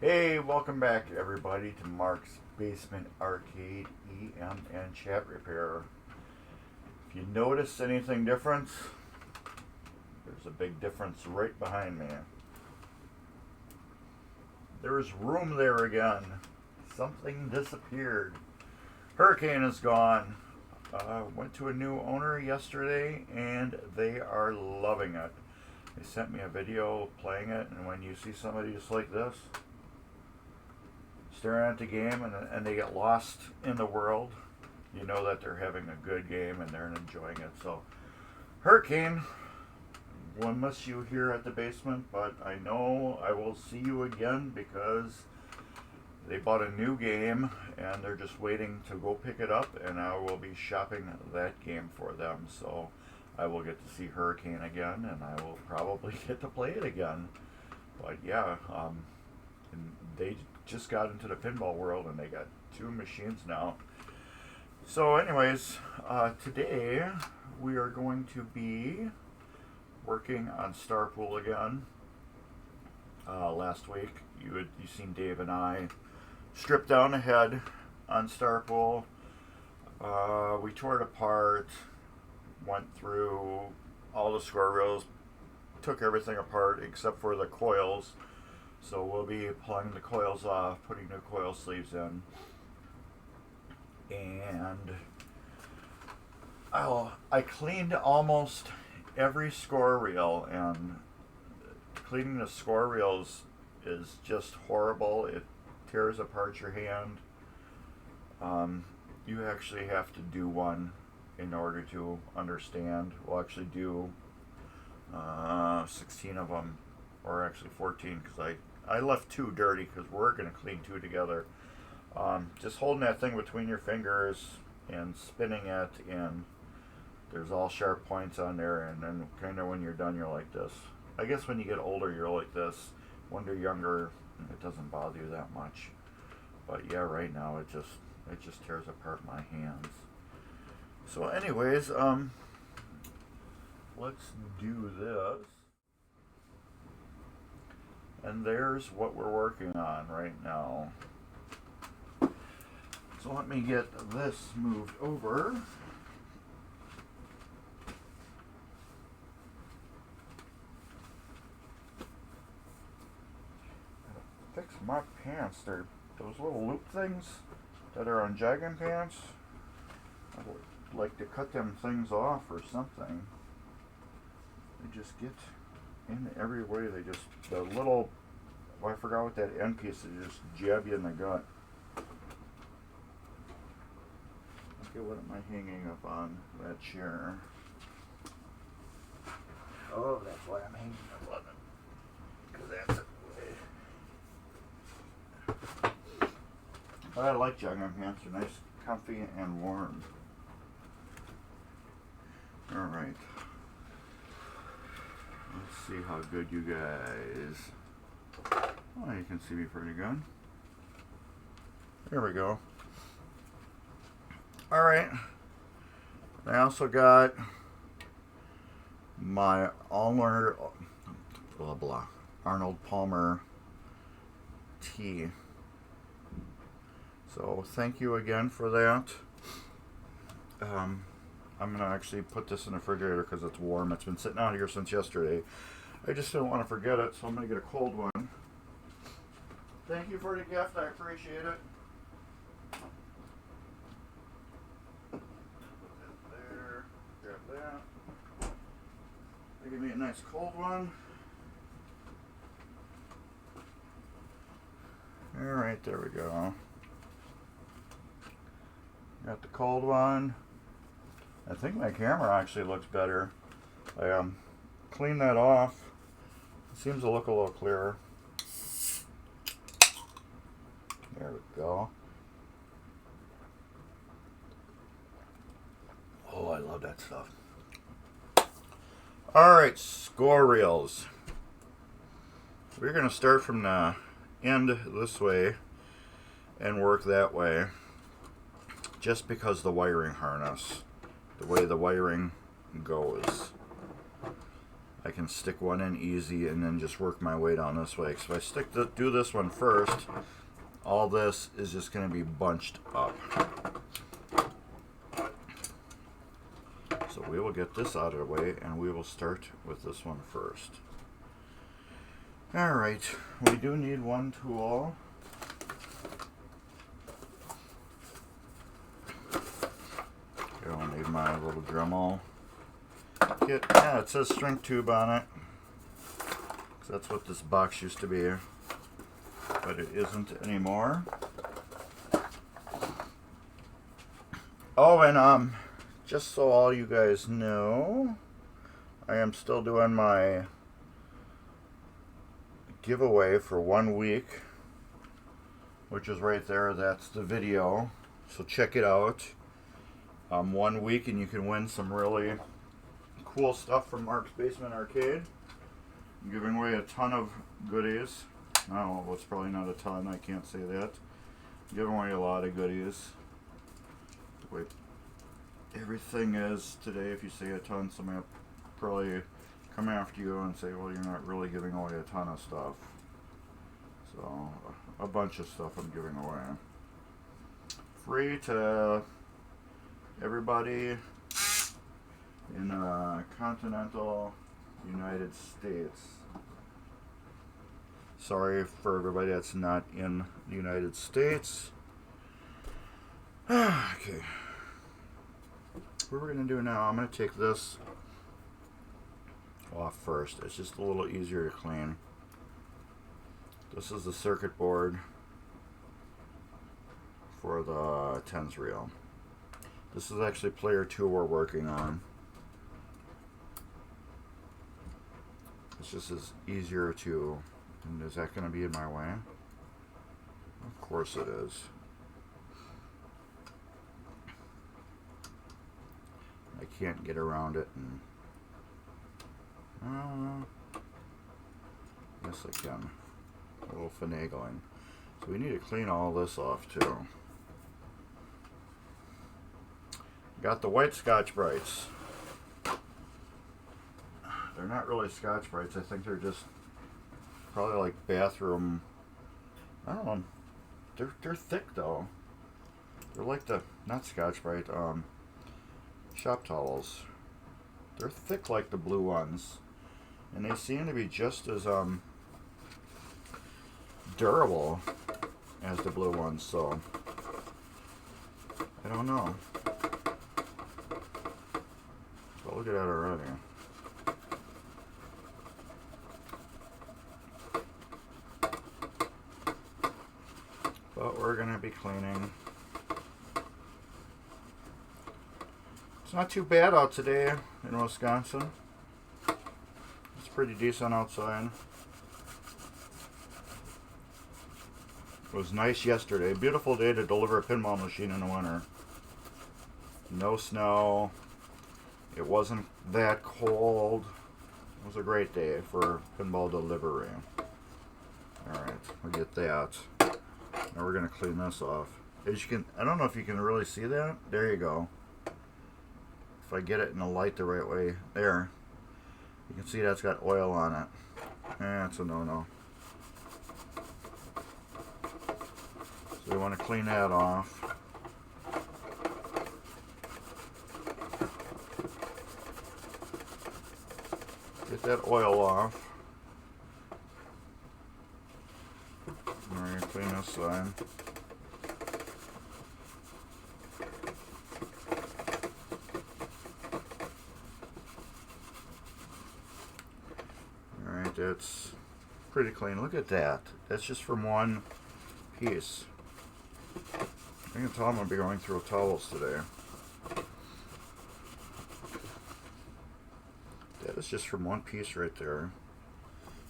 Hey, welcome back everybody to Mark's Basement Arcade EMN Chat Repair. If you notice anything different, there's a big difference right behind me. There's room there again. Something disappeared. Hurricane is gone. Went to a new owner yesterday and they are loving it. They sent me a video playing it, and when you see somebody just like this, staring at the game and they get lost in the world, you know that they're having a good game and they're enjoying it. So, Hurricane, we'll miss you here at the basement, but I know I will see you again because they bought a new game and they're just waiting to go pick it up, and I will be shopping that game for them. So I will get to see Hurricane again, and I will probably get to play it again. But yeah, and they just got into the pinball world and they got 2 machines now. So anyways, today we are going to be working on Star Pool again. Last week you seen Dave and I strip down a head on Star Pool. We tore it apart, went through all the score reels, took everything apart except for the coils. So we'll be pulling the coils off, putting new coil sleeves in, and I cleaned almost every score reel, and cleaning the score reels is just horrible. It tears apart your hand. You actually have to do one in order to understand. We'll actually do 16 of them, or actually 14, because I left 2 dirty because we're going to clean 2 together. Just holding that thing between your fingers and spinning it, and there's all sharp points on there, and then kind of when you're done, you're like this. I guess when you get older, you're like this. When you're younger, it doesn't bother you that much. But yeah, right now it just tears apart my hands. So anyways, let's do this. And there's what we're working on right now. So let me get this moved over. Fix my pants. They're those little loop things that are on jogging pants. I would like to cut them things off or something. They just get in every way. They just, the little, I forgot what that end piece is, just jab you in the gut. Okay, what am I hanging up on that chair? Oh, that's why I'm hanging up on it, because that's it. But I like jogging pants. They're nice, comfy, and warm. Alright. Let's see how good you guys... Oh, you can see me pretty good. There we go. Alright. I also got my Arnold Palmer tea. So thank you again for that. I'm going to actually put this in the refrigerator because it's warm. It's been sitting out here since yesterday. I just didn't want to forget it, so I'm going to get a cold one. Thank you for the gift. I appreciate it. Put that there. Grab that. Give me a nice cold one. Alright, there we go. Got the cold one. I think my camera actually looks better. I cleaned that off. It seems to look a little clearer. There we go. Oh, I love that stuff. Alright, score reels. We're going to start from the end this way and work that way. Just because the wiring harness, the way the wiring goes. I can stick one in easy and then just work my way down this way. So if I do this one first, all this is just going to be bunched up. So we will get this out of the way and we will start with this one first. Alright, we do need one tool. Here, I'll need my little Dremel kit. Yeah, it says string tube on it. That's what this box used to be, but it isn't anymore. Oh, and just so all you guys know, I am still doing my giveaway for 1 week, which is right there. That's the video, so check it out. 1 week and you can win some really cool stuff from Mark's Basement Arcade. I'm giving away a ton of goodies. Oh, well, it's probably not a ton, I can't say that. I'm giving away a lot of goodies. Wait, everything is today. If you say a ton, somebody will probably come after you and say, well, you're not really giving away a ton of stuff. So, a bunch of stuff I'm giving away. Free to everybody in continental United States. Sorry for everybody that's not in the United States. Okay. What we're going to do now, I'm going to take this off first. It's just a little easier to clean. This is the circuit board for the tens reel. This is actually player 2 we're working on. It's just as easier to, and is that going to be in my way? Of course it is. I can't get around it, and yes I can. A little finagling. So we need to clean all this off too. Got the white Scotch-Brites. They're not really Scotch-Brites. I think they're just probably like bathroom. I don't know. They're thick though. They're like the not Scotch-Brite. Shop towels. They're thick like the blue ones, and they seem to be just as durable as the blue ones. So I don't know. But look at that already. But we're going to be cleaning. It's not too bad out today in Wisconsin. It's pretty decent outside. It was nice yesterday. Beautiful day to deliver a pinball machine in the winter. No snow. It wasn't that cold. It was a great day for pinball delivery. Alright, we'll get that. Now we're going to clean this off. As you can, I don't know if you can really see that. There you go. If I get it in the light the right way, there. You can see that's got oil on it. That's a no-no. So we want to clean that off. Get that oil off. Alright, clean this side. Alright, that's pretty clean. Look at that. That's just from one piece. I can tell I'm going to be going through towels today. That is just from one piece right there.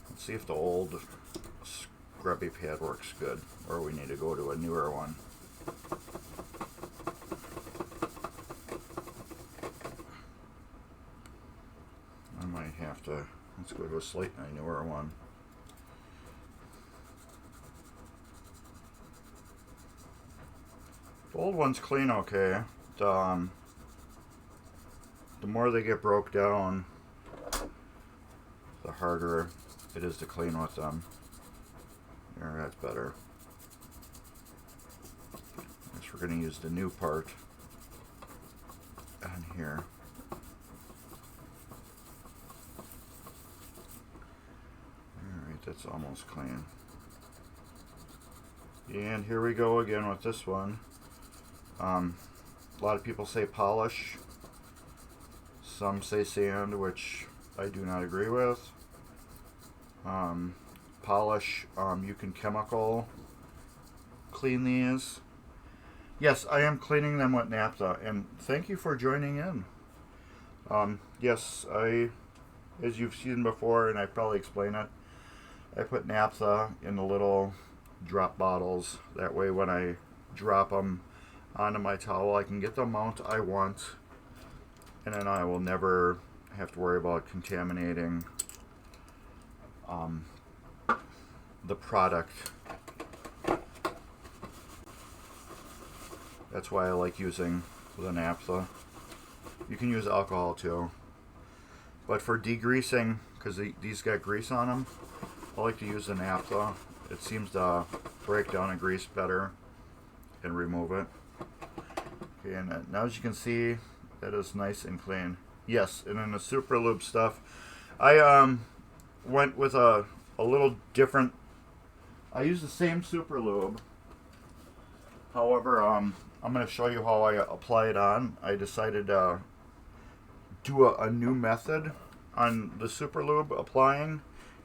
Let's see if the old scrubby pad works good, or we need to go to a newer one. I might have to, let's go to a slightly newer one. The old ones clean okay. The more they get broke down, harder it is to clean with them. There, that's better. Next, we're going to use the new part on here. Alright, that's almost clean. And here we go again with this one. A lot of people say polish. Some say sand, which I do not agree with. Polish, you can chemical clean these. Yes, I am cleaning them with naphtha, and thank you for joining in. Yes, as you've seen before, and I probably explained it, I put naphtha in the little drop bottles. That way when I drop them onto my towel, I can get the amount I want, and then I will never have to worry about contaminating the product. That's why I like using the naphtha. You can use alcohol too, but for degreasing, because these got grease on them, I like to use the naphtha. It seems to break down a grease better and remove it. Okay, and now as you can see, that is nice and clean. Yes, and in the Super Lube stuff, I went with a little different. I use the same Super Lube. However, I'm going to show you how I apply it on. I decided to do a new method on the Super Lube, applying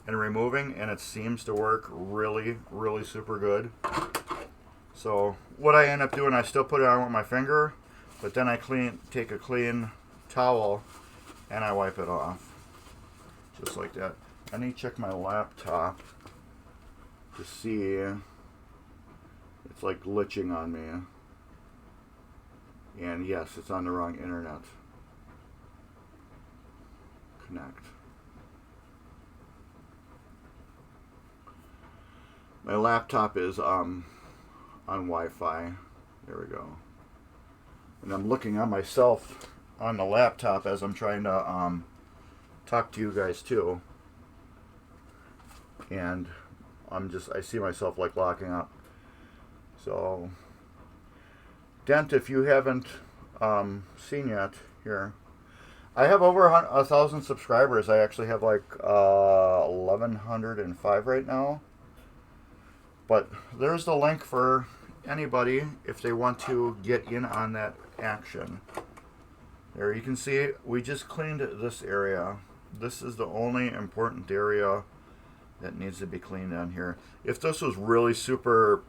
and removing, and it seems to work really, really super good. So what I end up doing, I still put it on with my finger, but then I take a clean towel and I wipe it off, just like that. I need to check my laptop to see. It's like glitching on me, and yes, it's on the wrong internet. Connect. My laptop is on Wi-Fi. There we go. And I'm looking at myself on the laptop as I'm trying to talk to you guys too. And I see myself like locking up. So, Dent, if you haven't seen yet, here. I have over 1,000 subscribers. I actually have like 1,105 right now. But there's the link for anybody if they want to get in on that action. There you can see we just cleaned this area. This is the only important area that needs to be cleaned on here. If this was really super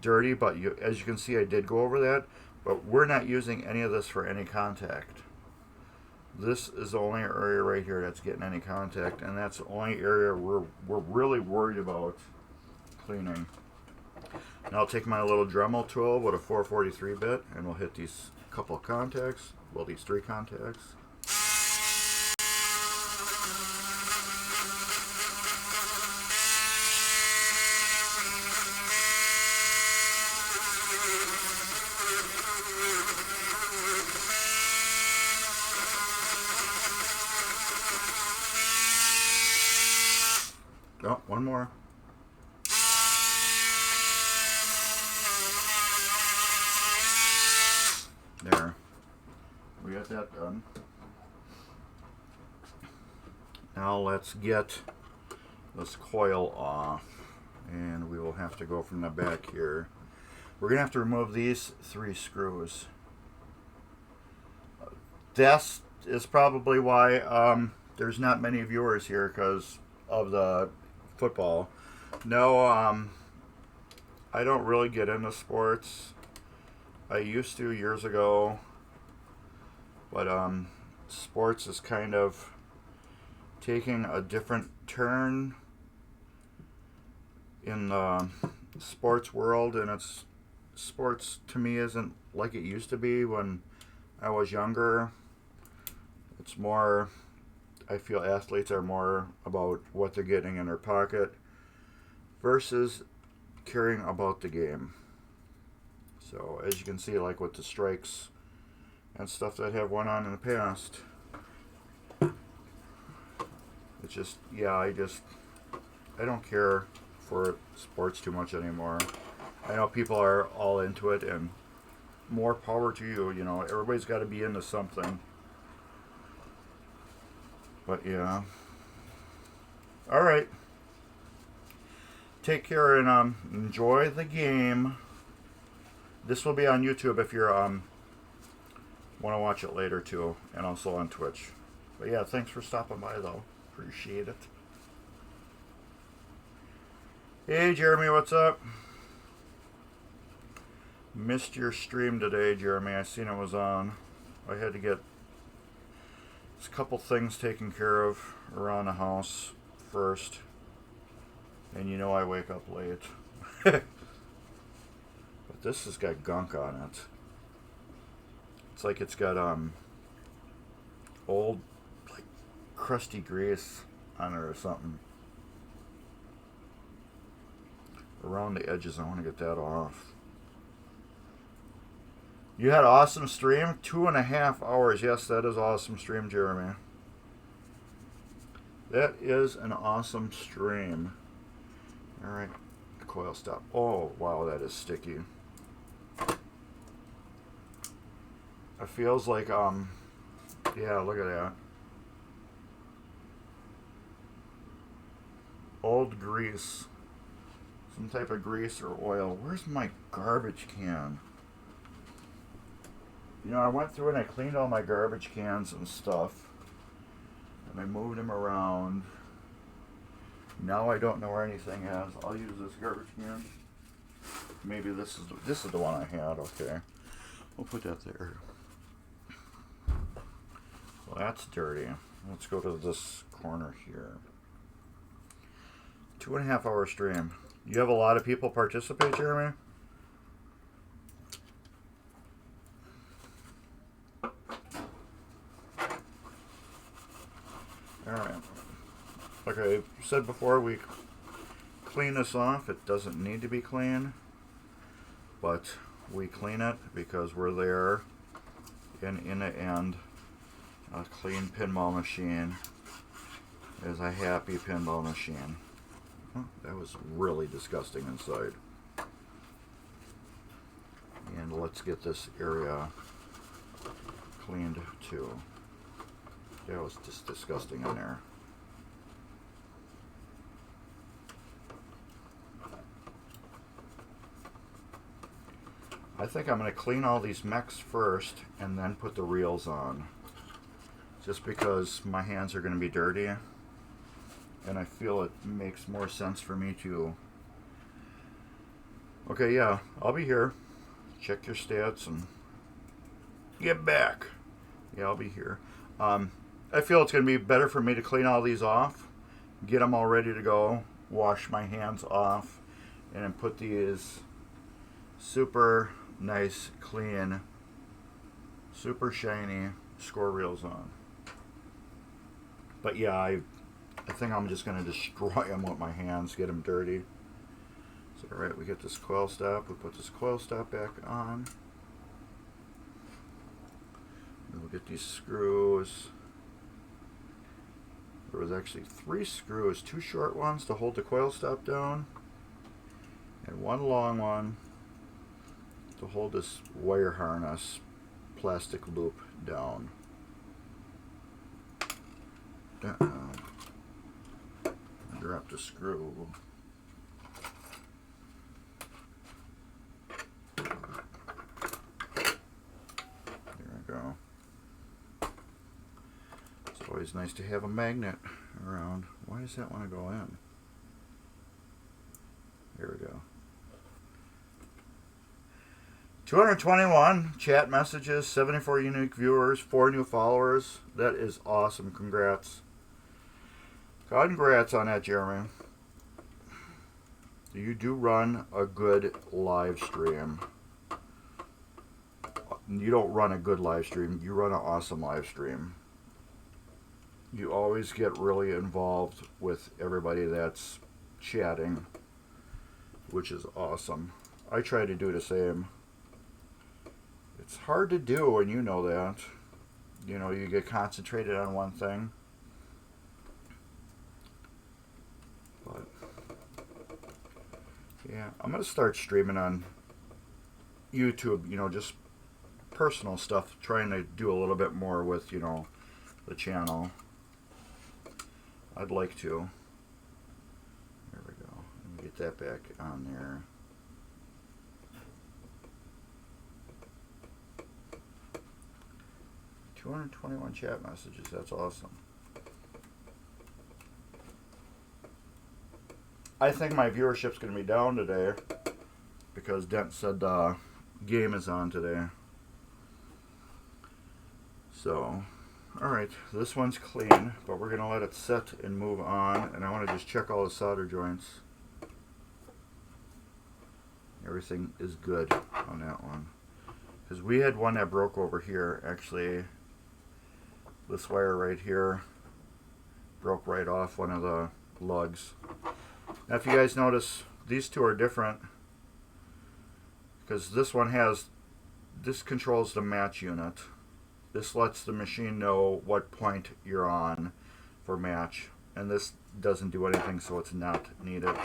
dirty, but as you can see, I did go over that, but we're not using any of this for any contact. This is the only area right here that's getting any contact, and that's the only area we're really worried about cleaning. Now I'll take my little Dremel tool with a 443 bit, and we'll hit these couple of contacts, well, these 3 contacts. Oh, one more. There. We got that done. Now let's get this coil off. And we will have to go from the back here. We're going to have to remove these 3 screws. That is probably why there's not many viewers here, because of the football. No, I don't really get into sports. I used to years ago, but sports is kind of taking a different turn in the sports world, and sports to me isn't like it used to be when I was younger. It's more, I feel athletes are more about what they're getting in their pocket versus caring about the game. So as you can see, like with the strikes and stuff that have went on in the past, it It's just, yeah, I don't care for sports too much anymore. I know people are all into it, and more power to you. You know, everybody's got to be into something. But yeah. All right. Take care and enjoy the game. This will be on YouTube if you're want to watch it later too, and also on Twitch. But yeah, thanks for stopping by though. Appreciate it. Hey Jeremy, what's up? Missed your stream today, Jeremy. I seen it was on. I had to get a couple things taken care of around the house first. And you know I wake up late. But this has got gunk on it. It's like it's got old like crusty grease on it or something. Around the edges, I want to get that off. You had an awesome stream? 2.5 hours. Yes, that is awesome stream, Jeremy. That is an awesome stream. Alright, the coil stop. Oh, wow, that is sticky. It feels like, yeah, look at that. Old grease. Some type of grease or oil. Where's my garbage can? You know, I went through and I cleaned all my garbage cans and stuff. And I moved them around. Now I don't know where anything is. I'll use this garbage can. Maybe this is the one I had. Okay. We'll put that there. Well, that's dirty. Let's go to this corner here. 2.5 hour stream. You have a lot of people participate, Jeremy? Alright. Like I said before, we clean this off. It doesn't need to be clean, but we clean it because we're there. And in the end, a clean pinball machine is a happy pinball machine. Oh, that was really disgusting inside. And let's get this area cleaned too. That was just disgusting in there. I think I'm going to clean all these mechs first and then put the reels on. Just because my hands are going to be dirty. And I feel it makes more sense for me to... Okay, yeah, I'll be here. Check your stats and get back. Yeah, I'll be here. I feel it's going to be better for me to clean all these off, get them all ready to go, wash my hands off, and then put these super nice, clean, super shiny score reels on. But yeah, I think I'm just going to destroy them with my hands, get them dirty. So, alright, we get this coil stop. We put this coil stop back on. Then we'll get these screws. There was actually 3 screws, 2 short ones to hold the coil stop down, and 1 long one to hold this wire harness plastic loop down. Drop the screw. There we go. It's always nice to have a magnet around. Why does that want to go in? There we go. 221 chat messages, 74 unique viewers, 4 new followers. That is awesome. Congrats. Congrats on that, Jeremy. You do run a good live stream. You don't run a good live stream. You run an awesome live stream. You always get really involved with everybody that's chatting, which is awesome. I try to do the same. It's hard to do, and you know that. You know, you get concentrated on one thing. Yeah, I'm gonna start streaming on YouTube. You know, just personal stuff. Trying to do a little bit more with the channel. I'd like to. There we go. Let me get that back on there. $221 chat messages. That's awesome. I think my viewership's going to be down today because Dent said the game is on today. So, alright, this one's clean, but we're going to let it set and move on. And I want to just check all the solder joints. Everything is good on that one. Because we had one that broke over here. Actually, this wire right here broke right off one of the lugs. Now if you guys notice, these two are different because this controls the match unit. This lets the machine know what point you're on for match, and this doesn't do anything, so it's not needed.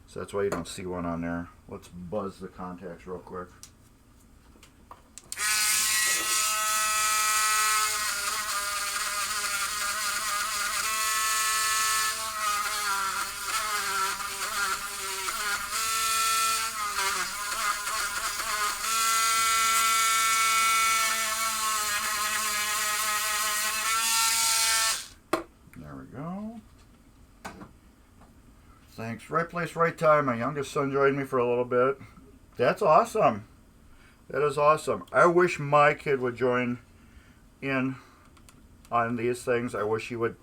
So that's why you don't see one on there. Let's buzz the contacts real quick. Thanks. Right place, right time. My youngest son joined me for a little bit. That's awesome. That is awesome. I wish my kid would join in on these things. I wish he would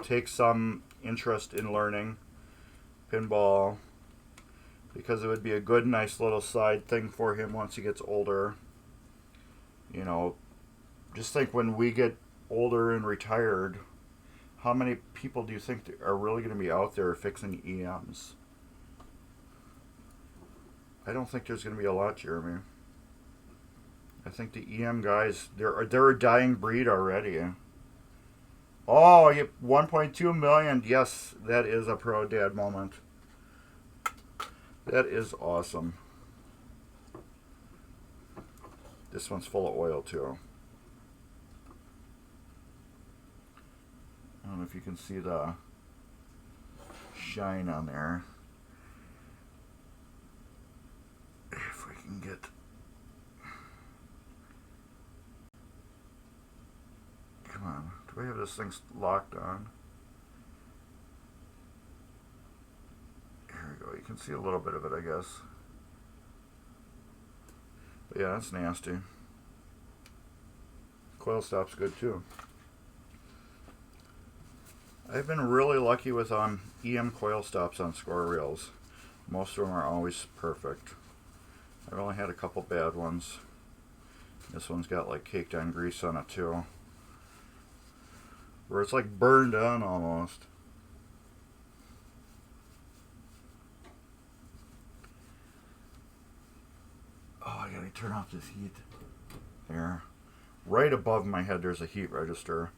take some interest in learning pinball because it would be a good, nice little side thing for him once he gets older. You know, just think when we get older and retired, how many people do you think are really going to be out there fixing EMs? I don't think there's going to be a lot, Jeremy. I think the EM guys, they're a dying breed already. Oh, 1.2 million. Yes, that is a pro dad moment. That is awesome. This one's full of oil too. I don't know if you can see the shine on there. If we can get... Come on. Do we have this thing locked on? Here we go. You can see a little bit of it, I guess. But yeah, that's nasty. Coil stop's good too. I've been really lucky with EM coil stops on score reels. Most of them are always perfect. I've only had a couple bad ones. This one's got like caked on grease on it too. Where it's like burned on almost. Oh, I gotta turn off this heat. There. Right above my head there's a heat register.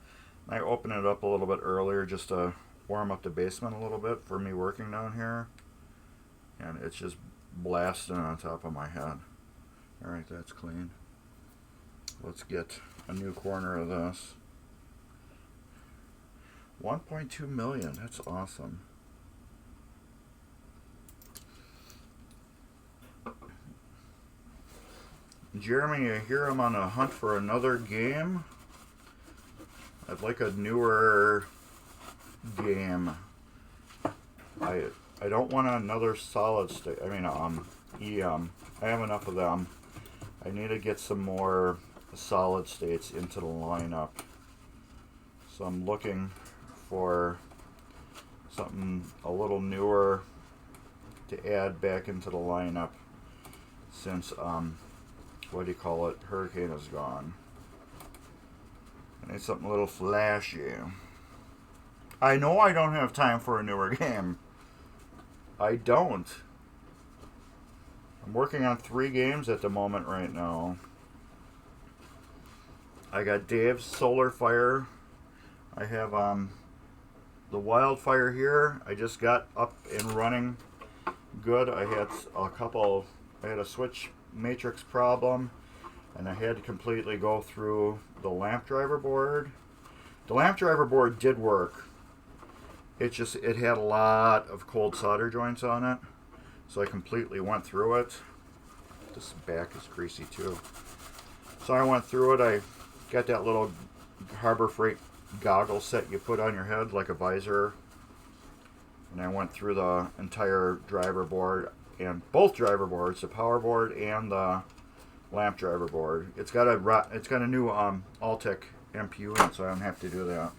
I open it up a little bit earlier just to warm up the basement a little bit for me working down here. And it's just blasting on top of my head. Alright, that's clean. Let's get a new corner of this. 1.2 million, that's awesome. Jeremy, I hear I'm on a hunt for another game. I'd like a newer game. I don't want another solid state. I mean, EM. I have enough of them. I need to get some more solid states into the lineup. So I'm looking for something a little newer to add back into the lineup since what do you call it? Hurricane is gone. I need something a little flashy. I know I don't have time for a newer game. I don't. I'm working on 3 games at the moment right now. I got Dave's Solar Fire. I have the Wildfire here. I just got up and running good. I had a switch matrix problem, and I had to completely go through the lamp driver board. The lamp driver board did work. It had a lot of cold solder joints on it, so I completely went through it. This back is greasy too. So I went through it. I got that little Harbor Freight goggle set you put on your head like a visor, and I went through the entire driver board and both driver boards, the power board and the lamp driver board. It's got a new Altec MPU in it, so I don't have to do that.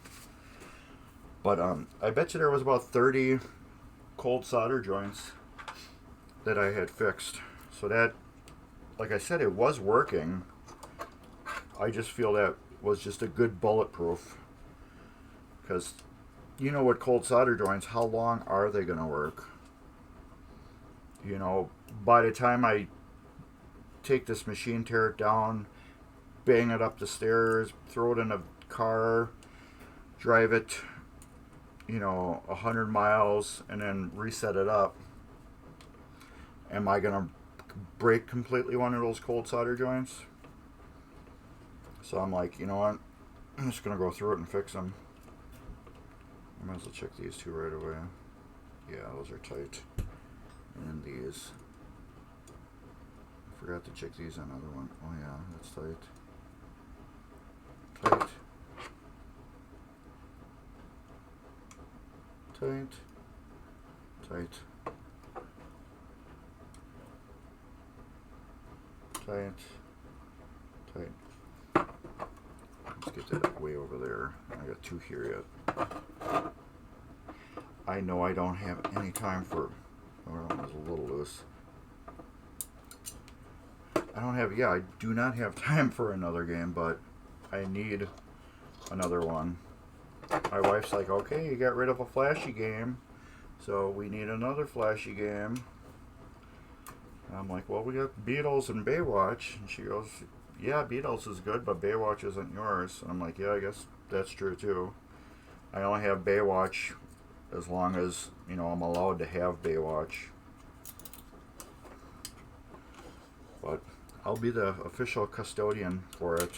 But I bet you there was about 30 cold solder joints that I had fixed. So that, like I said, it was working. I just feel that was just a good bulletproof. Because you know, with cold solder joints, how long are they going to work? You know, by the time I take this machine, tear it down, bang it up the stairs, throw it in a car, drive it, 100 miles, and then reset it up, am I going to break completely one of those cold solder joints? So I'm like, you know what? I'm just going to go through it and fix them. I might as well check these two right away. Yeah, those are tight. And these. I forgot to check these on another one. Oh yeah, that's tight. Tight. Tight. Tight. Tight. Tight. Let's get that way over there. I got two here yet. I know I don't have any time for... Oh, that one's a little loose. I do not have time for another game, but I need another one. My wife's like, okay, you got rid of a flashy game, so we need another flashy game. And I'm like, well, we got Beatles and Baywatch. And she goes, yeah, Beatles is good, but Baywatch isn't yours. And I'm like, yeah, I guess that's true too. I only have Baywatch as long as, I'm allowed to have Baywatch. But I'll be the official custodian for it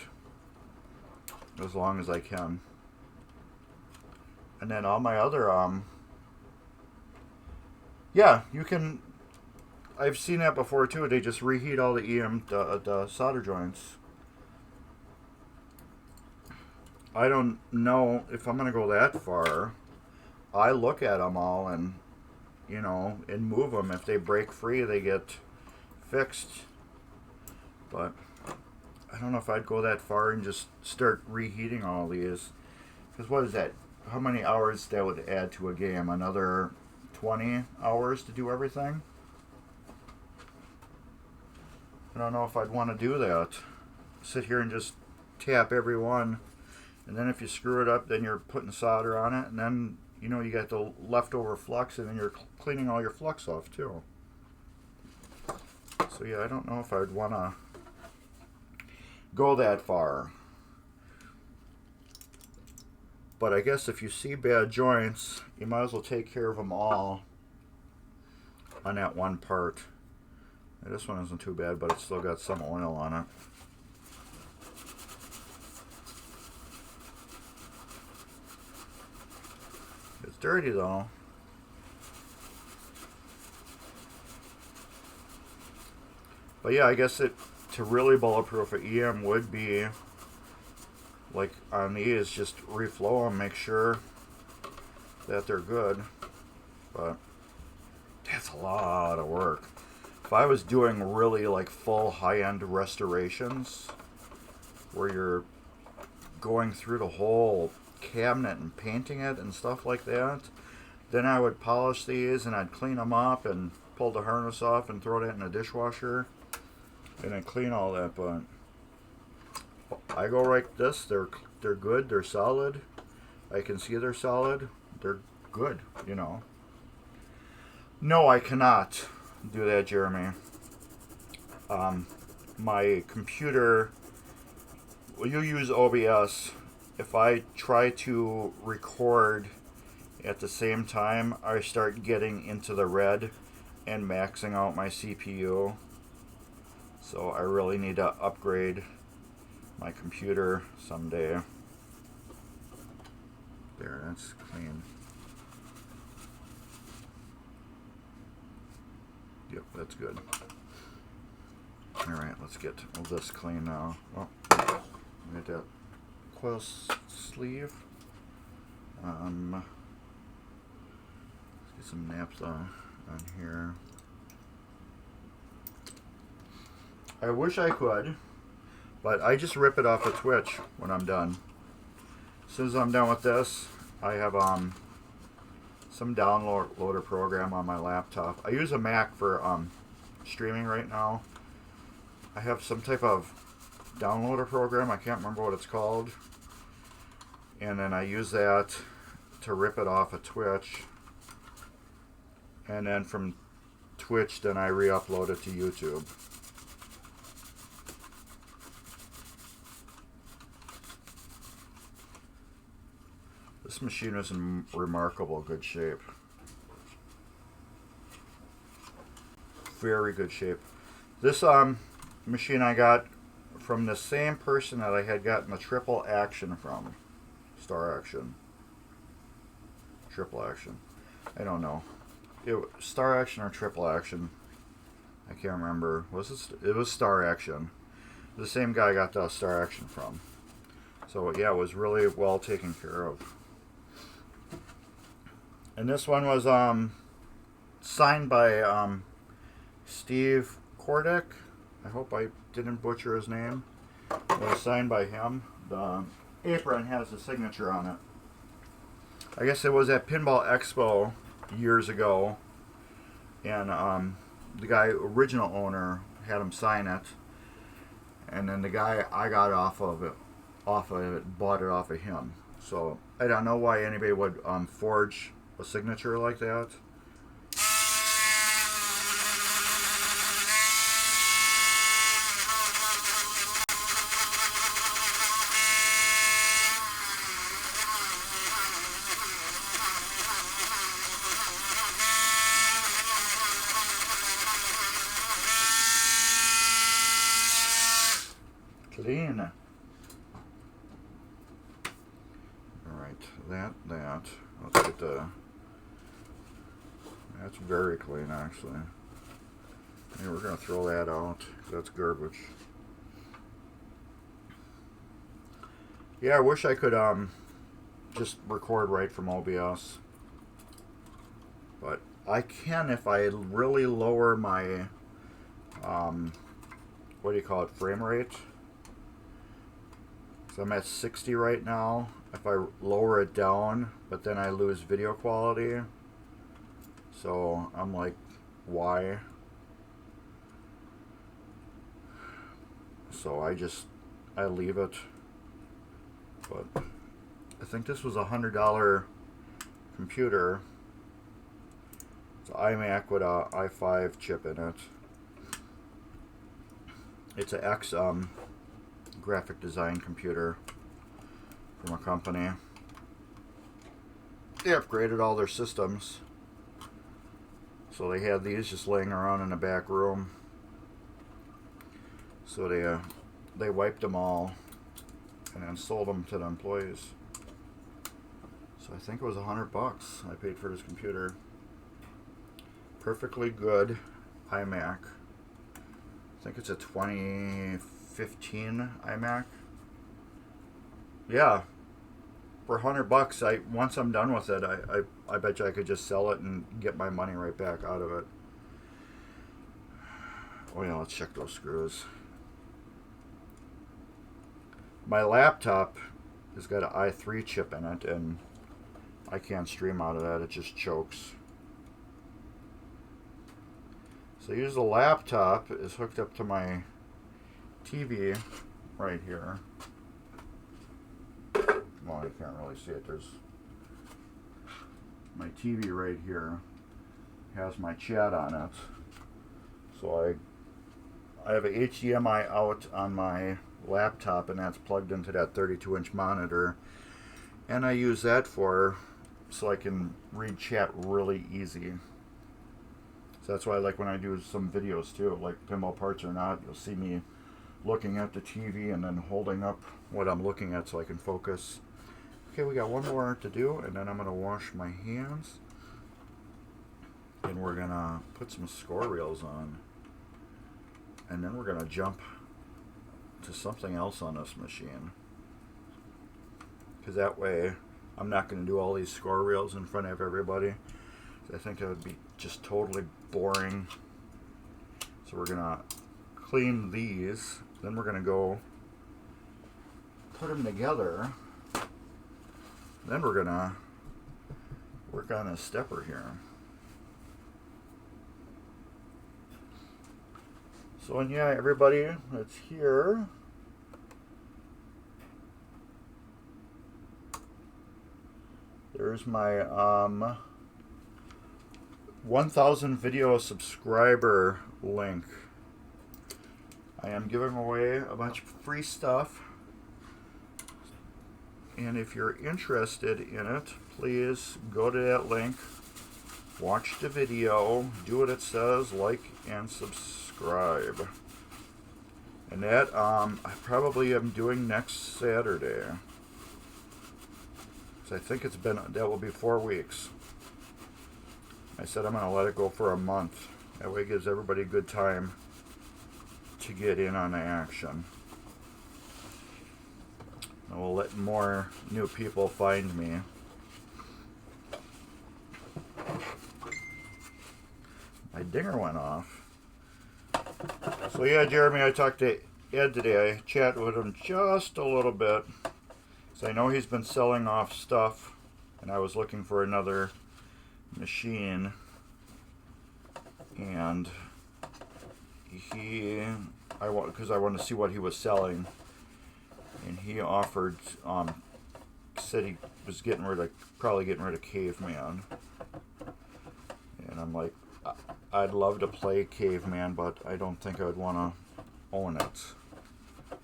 as long as I can. And then all my other, yeah, you can, I've seen that before too. They just reheat all the solder joints. I don't know if I'm going to go that far. I look at them all and, and move them. If they break free, they get fixed. But I don't know if I'd go that far and just start reheating all these. Because what is that? How many hours that would add to a game? Another 20 hours to do everything? I don't know if I'd want to do that. Sit here and just tap every one. And then if you screw it up, then you're putting solder on it. And then, you got the leftover flux, and then you're cleaning all your flux off too. So yeah, I don't know if I'd want to go that far. But I guess if you see bad joints, you might as well take care of them all on that one part. Now, this one isn't too bad, but it's still got some oil on it. It's dirty though. But yeah, I guess to really bulletproof an EM would be, like on these, just reflow them, make sure that they're good. But that's a lot of work. If I was doing really like full high-end restorations, where you're going through the whole cabinet and painting it and stuff like that, then I would polish these and I'd clean them up and pull the harness off and throw that in a dishwasher and then clean all that. But I go like this. They're good. They're solid. I can see they're solid. They're good. No, I cannot do that, Jeremy. My computer. Well, you use OBS. If I try to record at the same time, I start getting into the red and maxing out my CPU. So I really need to upgrade my computer someday. There, that's clean. Yep, that's good. Alright, let's get this clean now. Oh, get that coil sleeve. Let's get some naps on here. I wish I could, but I just rip it off a Twitch when I'm done. As soon as I'm done with this, I have some downloader program on my laptop. I use a Mac for streaming right now. I have some type of downloader program. I can't remember what it's called. And then I use that to rip it off of Twitch. And then from Twitch, then I re-upload it to YouTube. This machine is in remarkable good shape. Very good shape. This machine I got from the same person that I had gotten the triple action from. Star Action. Triple action. I don't know. Star Action or triple action. I can't remember. It was Star Action. The same guy I got the Star Action from. So yeah, it was really well taken care of. And this one was signed by Steve Kordek. I hope I didn't butcher his name. It was signed by him. The apron has a signature on it. I guess it was at Pinball Expo years ago, and the guy, original owner, had him sign it, and then the guy I got off of it bought it off of him. So I don't know why anybody would forge a signature like that. Clean. Alright, that. Let's get the... That's very clean, actually. Yeah, we're going to throw that out. That's garbage. Yeah, I wish I could just record right from OBS. But I can if I really lower my, what do you call it, frame rate. So I'm at 60 right now. If I lower it down, but then I lose video quality. So I'm like, why? So I leave it. But I think this was a $100 computer. It's an iMac with a i5 chip in it. It's an X graphic design computer from a company. They upgraded all their systems. So they had these just laying around in the back room. So they wiped them all and then sold them to the employees. So I think it was $100 I paid for this computer. Perfectly good iMac. I think it's a 2015 iMac. Yeah, for $100, once I'm done with it, I bet you I could just sell it and get my money right back out of it. Oh yeah, let's check those screws. My laptop has got an i3 chip in it, and I can't stream out of that. It just chokes. So here's the laptop is hooked up to my TV right here. Well, you can't really see it. There's my TV right here. Has my chat on it. So I have a HDMI out on my laptop, and that's plugged into that 32-inch monitor. And I use that so I can read chat really easy. So that's why I like when I do some videos too, like pinball parts or not, you'll see me looking at the TV and then holding up what I'm looking at so I can focus. Okay, we got one more to do, and then I'm going to wash my hands. And we're going to put some score reels on. And then we're going to jump to something else on this machine. Because that way, I'm not going to do all these score reels in front of everybody. I think that would be just totally boring. So we're going to clean these. Then we're going to go put them together. Then we're going to work on a stepper here. So, and yeah, everybody that's here, there's my 1,000 video subscriber link. I am giving away a bunch of free stuff. And if you're interested in it, please go to that link, watch the video, do what it says, like and subscribe. And that I probably am doing next Saturday. So I think that will be 4 weeks. I said I'm going to let it go for a month. That way it gives everybody a good time to get in on the action. And we'll let more new people find me. My dinger went off. So yeah, Jeremy, I talked to Ed today. I chatted with him just a little bit. So I know he's been selling off stuff, and I was looking for another machine. And because I wanted to see what he was selling, and he offered, said he was probably getting rid of Caveman. And I'm like, I'd love to play Caveman, but I don't think I would want to own it.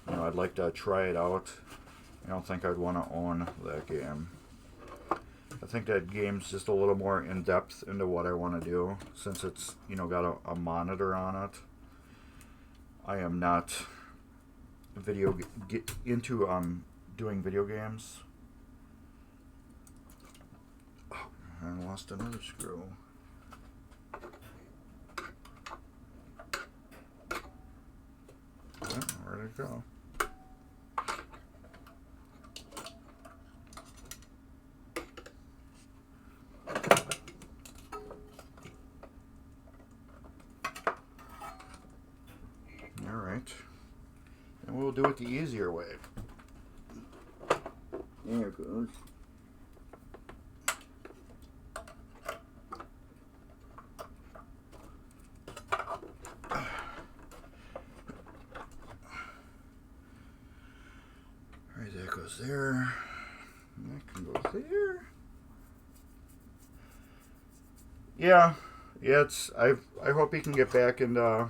You know, I'd like to try it out. I don't think I'd want to own that game. I think that game's just a little more in depth into what I want to do, since it's, you know, got a monitor on it. I am not into doing video games. Oh, I lost another screw. Oh, where'd it go? Alright. And we'll do it the easier way. There it goes. Alright, that goes there. And that can go there. Yeah, I hope he can get back into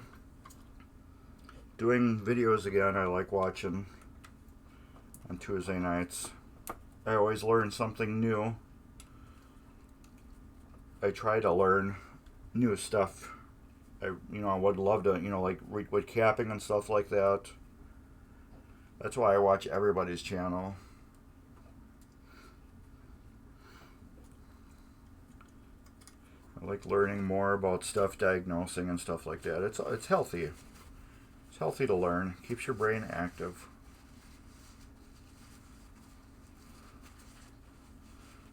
doing videos again. I like watching on Tuesday nights. I always learn something new. I try to learn new stuff. I would love to, like with capping and stuff like that. That's why I watch everybody's channel. I like learning more about stuff, diagnosing and stuff like that. It's healthy. It's healthy to learn. Keeps your brain active.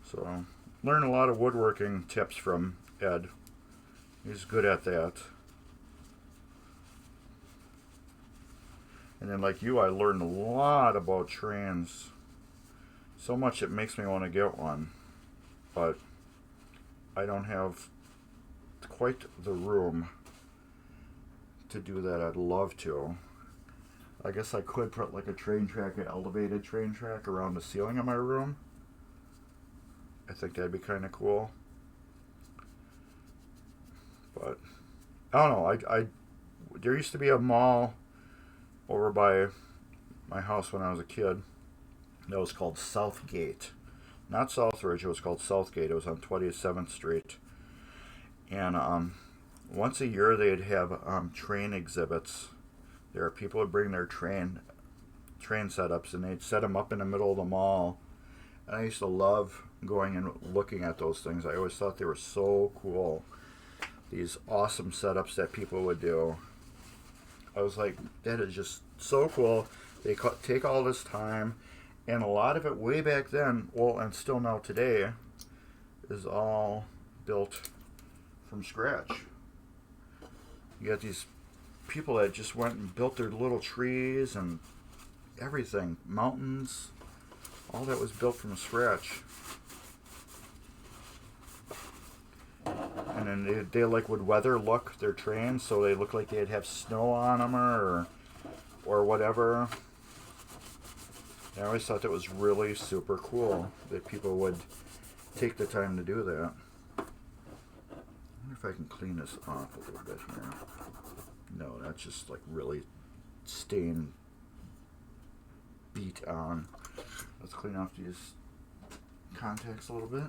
So, learn a lot of woodworking tips from Ed. He's good at that. And then like you, I learned a lot about trains. So much it makes me want to get one. But I don't have quite the room to do that. I'd love to. I guess I could put like a train track, an elevated train track around the ceiling of my room. I think that'd be kind of cool. But I don't know. There used to be a mall over by my house when I was a kid that was called Southgate. Not Southridge, it was called Southgate. It was on 27th Street. And once a year they'd have train exhibits. There, people would bring their train setups, and they'd set them up in the middle of the mall. And I used to love going and looking at those things. I always thought they were so cool. These awesome setups that people would do. I was like, that is just so cool. They take all this time, and a lot of it way back then, well, and still now today, is all built from scratch. You got these people that just went and built their little trees and everything, mountains, all that was built from scratch. And then they like would weather look their trains, so they look like they'd have snow on them or whatever. I always thought that was really super cool that people would take the time to do that. I wonder if I can clean this off a little bit here. No, that's just like really stain beat on. Let's clean off these contacts a little bit.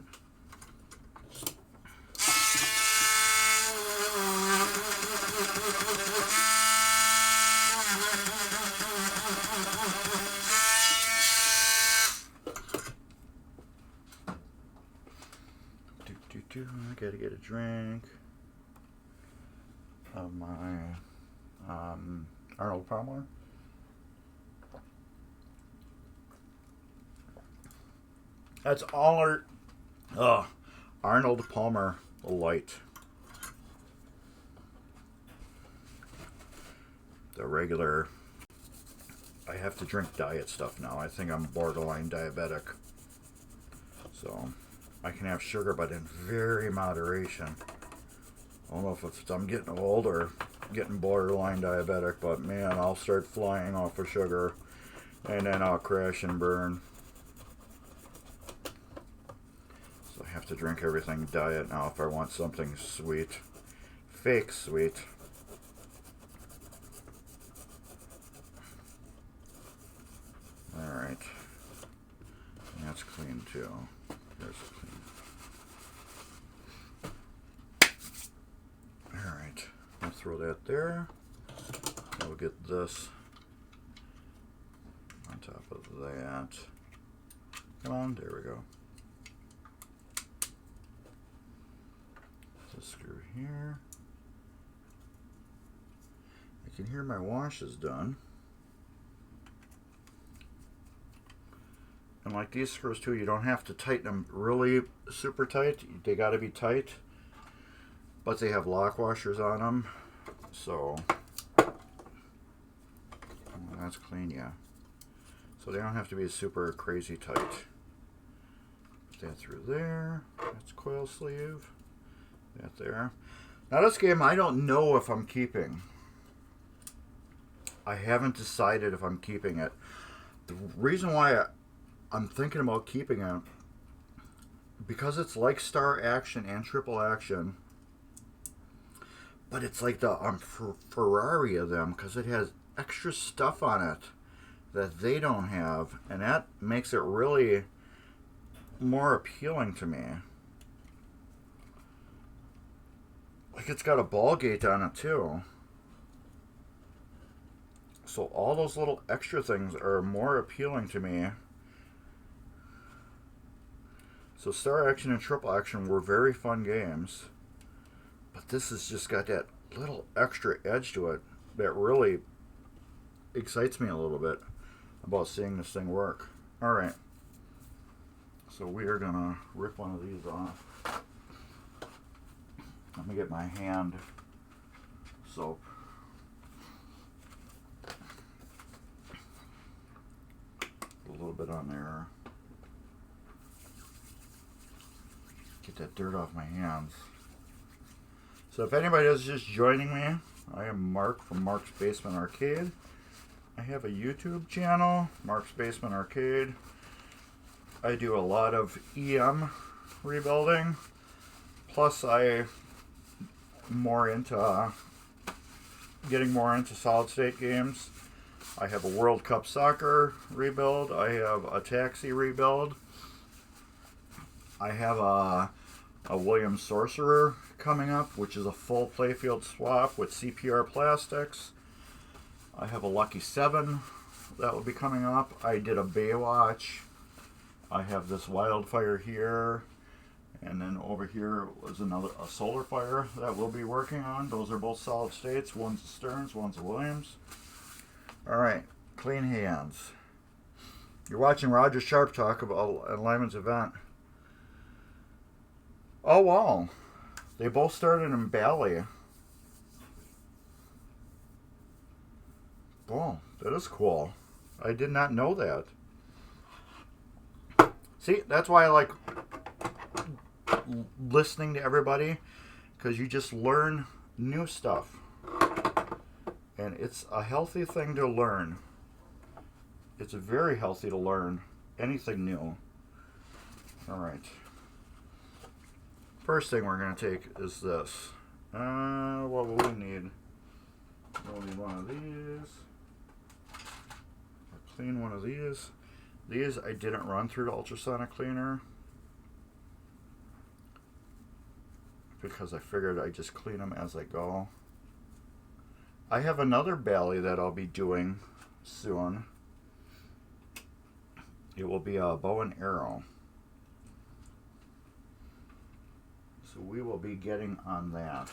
I gotta get a drink of my Arnold Palmer. That's all Arnold Palmer Light. The regular. I have to drink diet stuff now. I think I'm borderline diabetic. So I can have sugar, but in very moderation. I don't know if it's I'm getting old or getting borderline diabetic, but man, I'll start flying off of sugar, and then I'll crash and burn. So I have to drink everything diet now if I want something sweet. Fake sweet. Alright. That's clean too. There's clean. Alright. I'll throw that there. We'll get this on top of that. Come on, there we go. This screw here. I can hear my wash is done. And like these screws too, you don't have to tighten them really super tight. They got to be tight. But they have lock washers on them. So, that's clean, yeah. So they don't have to be super crazy tight. Put that through there. That's coil sleeve. That there. Now this game I don't know if I'm keeping. I haven't decided if I'm keeping it. The reason why I'm thinking about keeping it, because it's like Star Action and Triple Action, but it's like the Ferrari of them, because it has extra stuff on it that they don't have, and that makes it really more appealing to me. Like it's got a ball gate on it too. So all those little extra things are more appealing to me. So Star Action and Triple Action were very fun games, but this has just got that little extra edge to it that really excites me a little bit about seeing this thing work. Alright, so we are gonna rip one of these off. Let me get my hand soap. A little bit on there. Get that dirt off my hands. So if anybody is just joining me, I am Mark from Mark's Basement Arcade. I have a YouTube channel, Mark's Basement Arcade. I do a lot of EM rebuilding. Plus I'm more into getting more into solid state games. I have a World Cup Soccer rebuild. I have a Taxi rebuild. I have a a Williams Sorcerer coming up, which is a full playfield swap with CPR plastics. I have a Lucky 7 that will be coming up. I did a Baywatch. I have this Wildfire here. And then over here was a Solar Fire that we'll be working on. Those are both solid states. One's a Stearns, one's a Williams. Alright, clean hands. You're watching Roger Sharp talk about Lyman's event. Oh wow, they both started in Bali. Oh, that is cool. I did not know that. See, that's why I like listening to everybody, because you just learn new stuff. And it's a healthy thing to learn. It's very healthy to learn anything new. Alright. First thing we're going to take is this. What will we need? We'll need one of these. I'll clean one of these. These I didn't run through the ultrasonic cleaner, because I figured I'd just clean them as I go. I have another Bally that I'll be doing soon. It will be a bow and arrow. So we will be getting on that.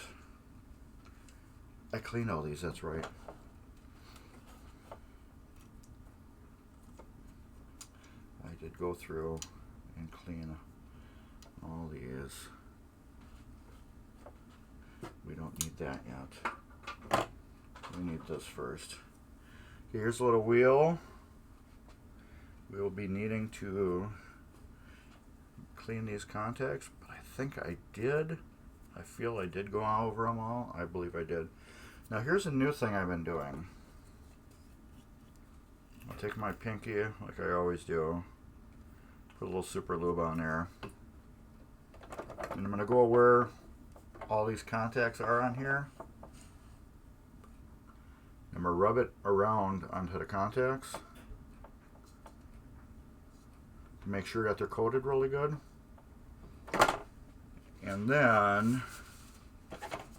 I cleaned all these, that's right. I did go through and clean all these. We don't need that yet. We need this first. Here's a little wheel. We will be needing to clean these contacts, but I think I did. I feel I did go over them all. I believe I did. Now here's a new thing I've been doing. I'll take my pinky, like I always do, put a little super lube on there, and I'm going to go where all these contacts are on here. I'm going to rub it around onto the contacts to make sure that they're coated really good. And then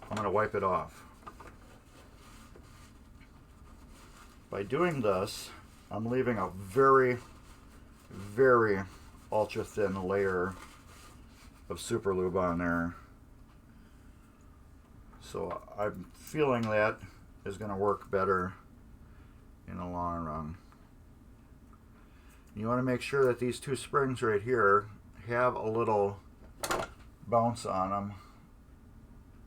I'm going to wipe it off. By doing this, I'm leaving a very, very ultra thin layer of super lube on there. So I'm feeling that is going to work better in the long run. You want to make sure that these two springs right here have a little bounce on them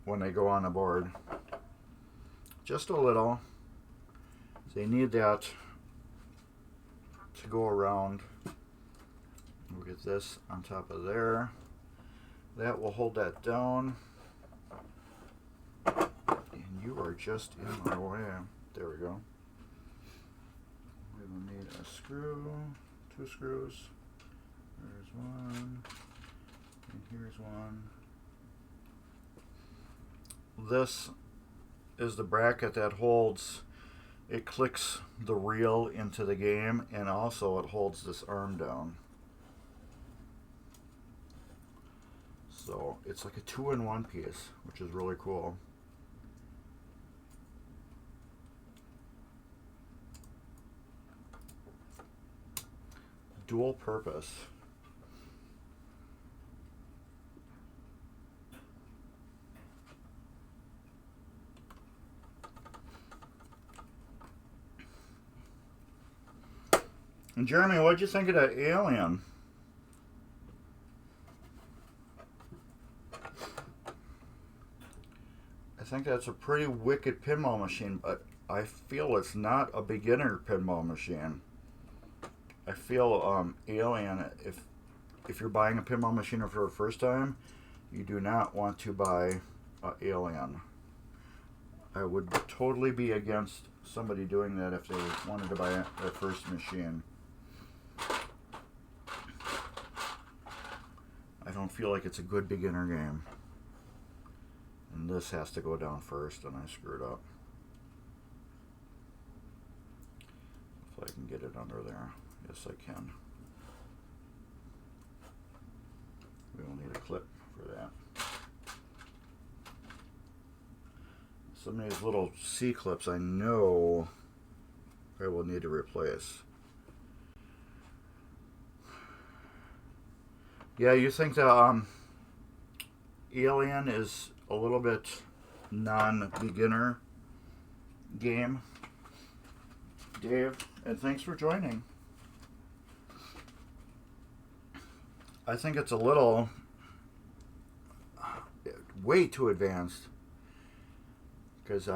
when they go on the board. Just a little. They need that to go around. We'll get this on top of there. That will hold that down. And you are just in my way. There we go. We will need a screw, 2 screws. There's one, and here's one. This is the bracket that holds, it clicks the reel into the game, and also it holds this arm down. So it's like a 2-in-1 piece, which is really cool. Dual purpose. And Jeremy, what'd you think of that alien? I think that's a pretty wicked pinball machine, but I feel it's not a beginner pinball machine. I feel Alien, if you're buying a pinball machine for the first time, you do not want to buy Alien. I would totally be against somebody doing that if they wanted to buy their first machine. I don't feel like it's a good beginner game. And this has to go down first, and I screwed up. If I can get it under there. Yes, I can. We will need a clip for that. Some of these little C-clips I know I will need to replace. Yeah, you think the Alien is a little bit non-beginner game, Dave, and thanks for joining. I think it's a little way too advanced, because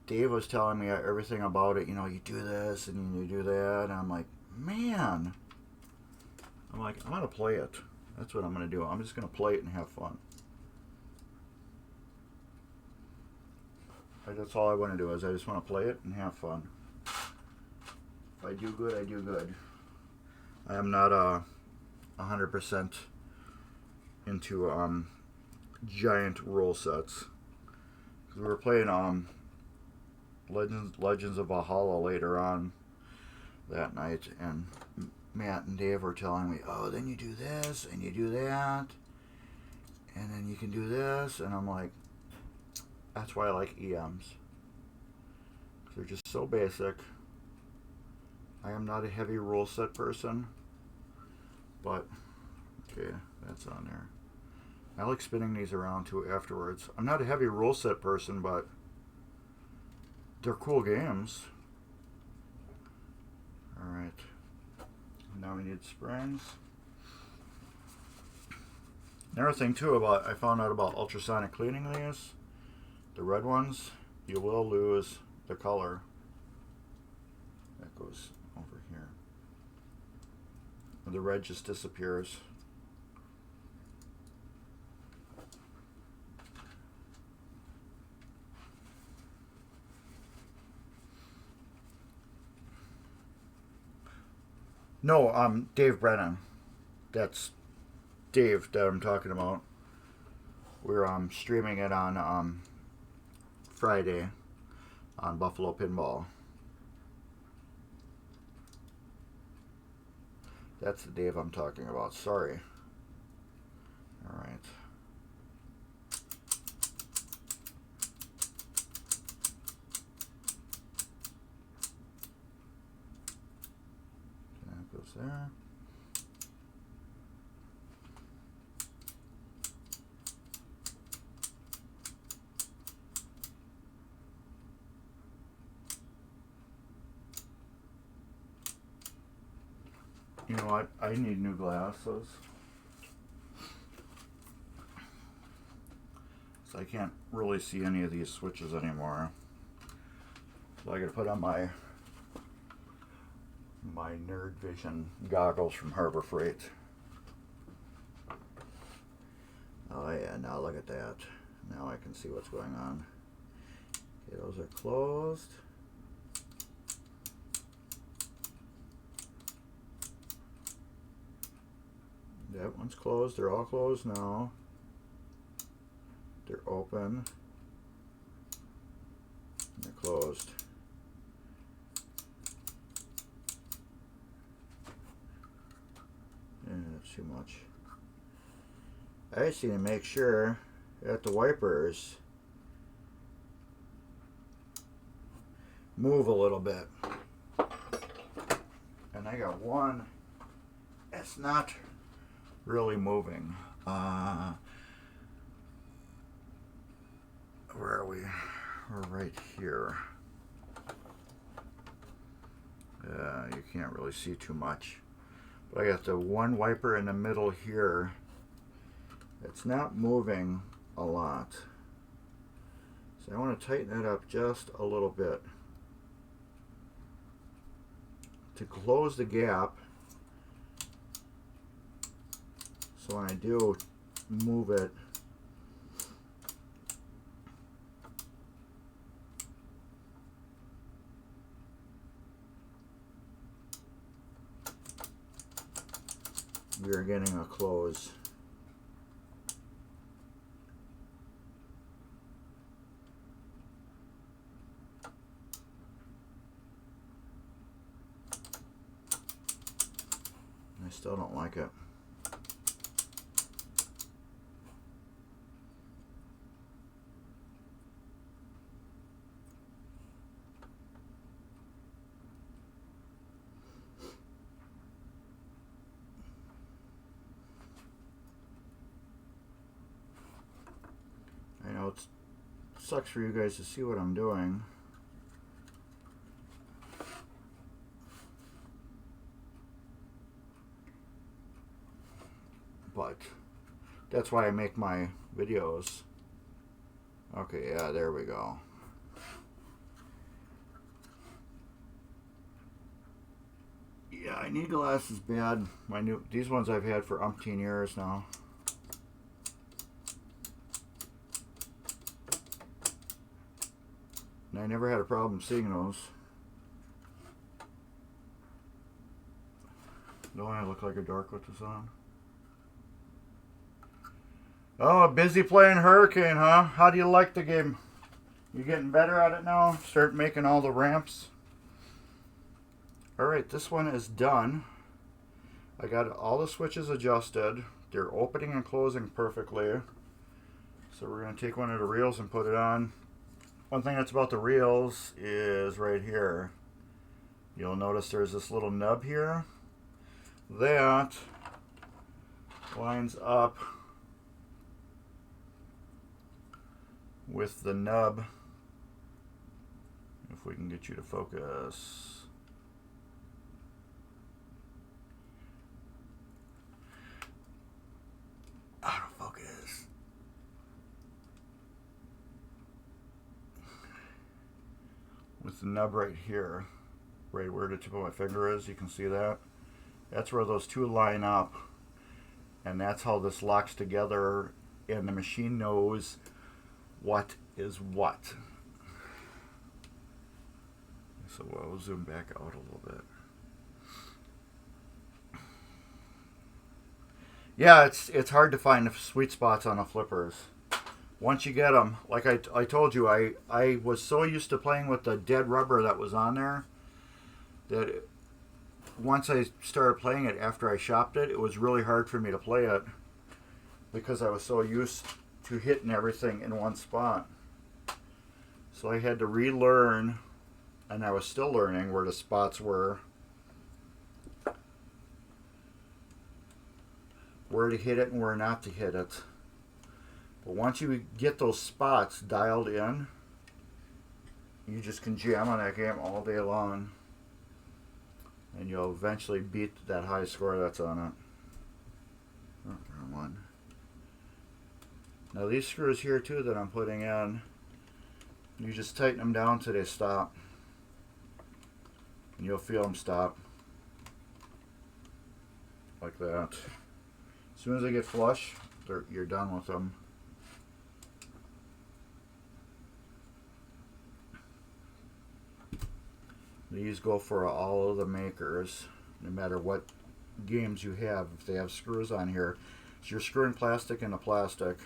Dave was telling me everything about it. You know, you do this and you do that, and I'm like, man. I'm gonna play it. That's what I'm gonna do. I'm just gonna play it and have fun. That's all I want to do, is I just want to play it and have fun. If I do good, I do good. I am not 100% into giant roll sets. We were playing Legends of Valhalla later on that night, and Matt and Dave were telling me, oh, then you do this and you do that, and then you can do this, and I'm like, that's why I like EMs. They're just so basic. I am not a heavy rule set person, but okay, that's on there. I like spinning these around too afterwards. I'm not a heavy rule set person, but they're cool games. Alright. Now we need springs. Another thing too about, I found out about ultrasonic cleaning these, the red ones, you will lose the color. That goes over here. The red just disappears. No, Dave Brennan. That's Dave that I'm talking about. We're streaming it on Friday on Buffalo Pinball. That's the Dave I'm talking about. Sorry. All right. That goes there. You know what? I need new glasses. So I can't really see any of these switches anymore. So I gotta put on my Nerd Vision goggles from Harbor Freight. Oh yeah, now look at that. Now I can see what's going on. Okay, those are closed. That one's closed. They're all closed now. They're open. And they're closed. That's too much. I just need to make sure that the wipers move a little bit. And I got one that's not really moving. Where are we? We're right here. You can't really see too much. But I got the one wiper in the middle here. It's not moving a lot. So I want to tighten it up just a little bit. To close the gap, so when I do move it, we are getting a close. I still don't like it. sucks for you guys to see what I'm doing. But that's why I make my videos. Okay, yeah, there we go. Yeah, I need glasses bad. These ones I've had for umpteen years now. And I never had a problem seeing those. Don't I look like a dork with this on? Oh, busy playing Hurricane, huh? How do you like the game? You getting better at it now? Start making all the ramps? Alright, this one is done. I got all the switches adjusted. They're opening and closing perfectly. So we're going to take one of the reels and put it on. One thing that's about the reels is right here. You'll notice there's this little nub here. That lines up with the nub. If we can get you to focus. Autofocus. With the nub right here, right where the tip of my finger is, you can see that. That's where those two line up, and that's how this locks together, and the machine knows what is what. So we'll zoom back out a little bit. Yeah, it's hard to find the sweet spots on the flippers. Once you get them, like I told you, I was so used to playing with the dead rubber that was on there that once I started playing it after I shopped it, it was really hard for me to play it because I was so used to hitting everything in one spot. So I had to relearn, and I was still learning where the spots were, where to hit it and where not to hit it. But once you get those spots dialed in, you just can jam on that game all day long. And you'll eventually beat that high score that's on it. Oh, wrong one. Now these screws here too that I'm putting in, you just tighten them down till they stop. And you'll feel them stop. Like that. As soon as they get flush, you're done with them. These go for all of the makers, no matter what games you have. If they have screws on here, so you're screwing plastic into plastic.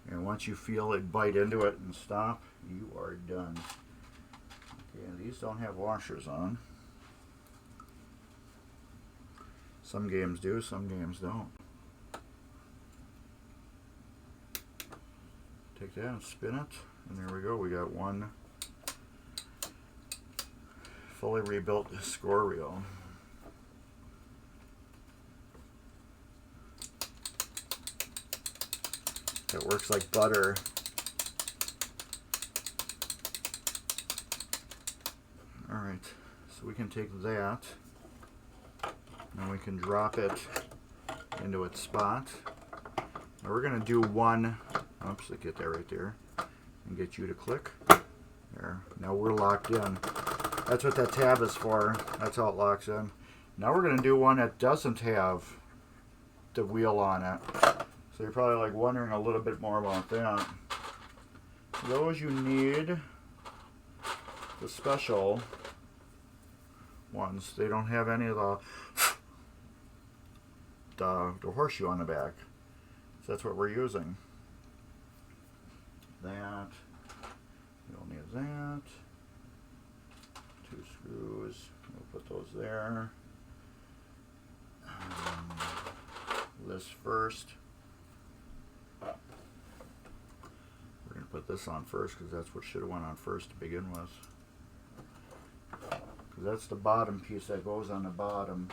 And once you feel it bite into it and stop, you are done. Okay, and these don't have washers on. Some games do, some games don't. Take that and spin it, and there we go. We got one fully rebuilt score reel. It works like butter. Alright, so we can take that and we can drop it into its spot. Now we're going to do one, oops, I get that right there, and get you to click. There, now we're locked in. That's what that tab is for. That's how it locks in. Now we're going to do one that doesn't have the wheel on it. So you're probably like wondering a little bit more about that. Those you need the special ones. They don't have any of the horseshoe on the back. So that's what we're using. That. You'll need that. 2 screws. We'll put those there. This first. We're going to put this on first because that's what should have went on first to begin with. Because that's the bottom piece that goes on the bottom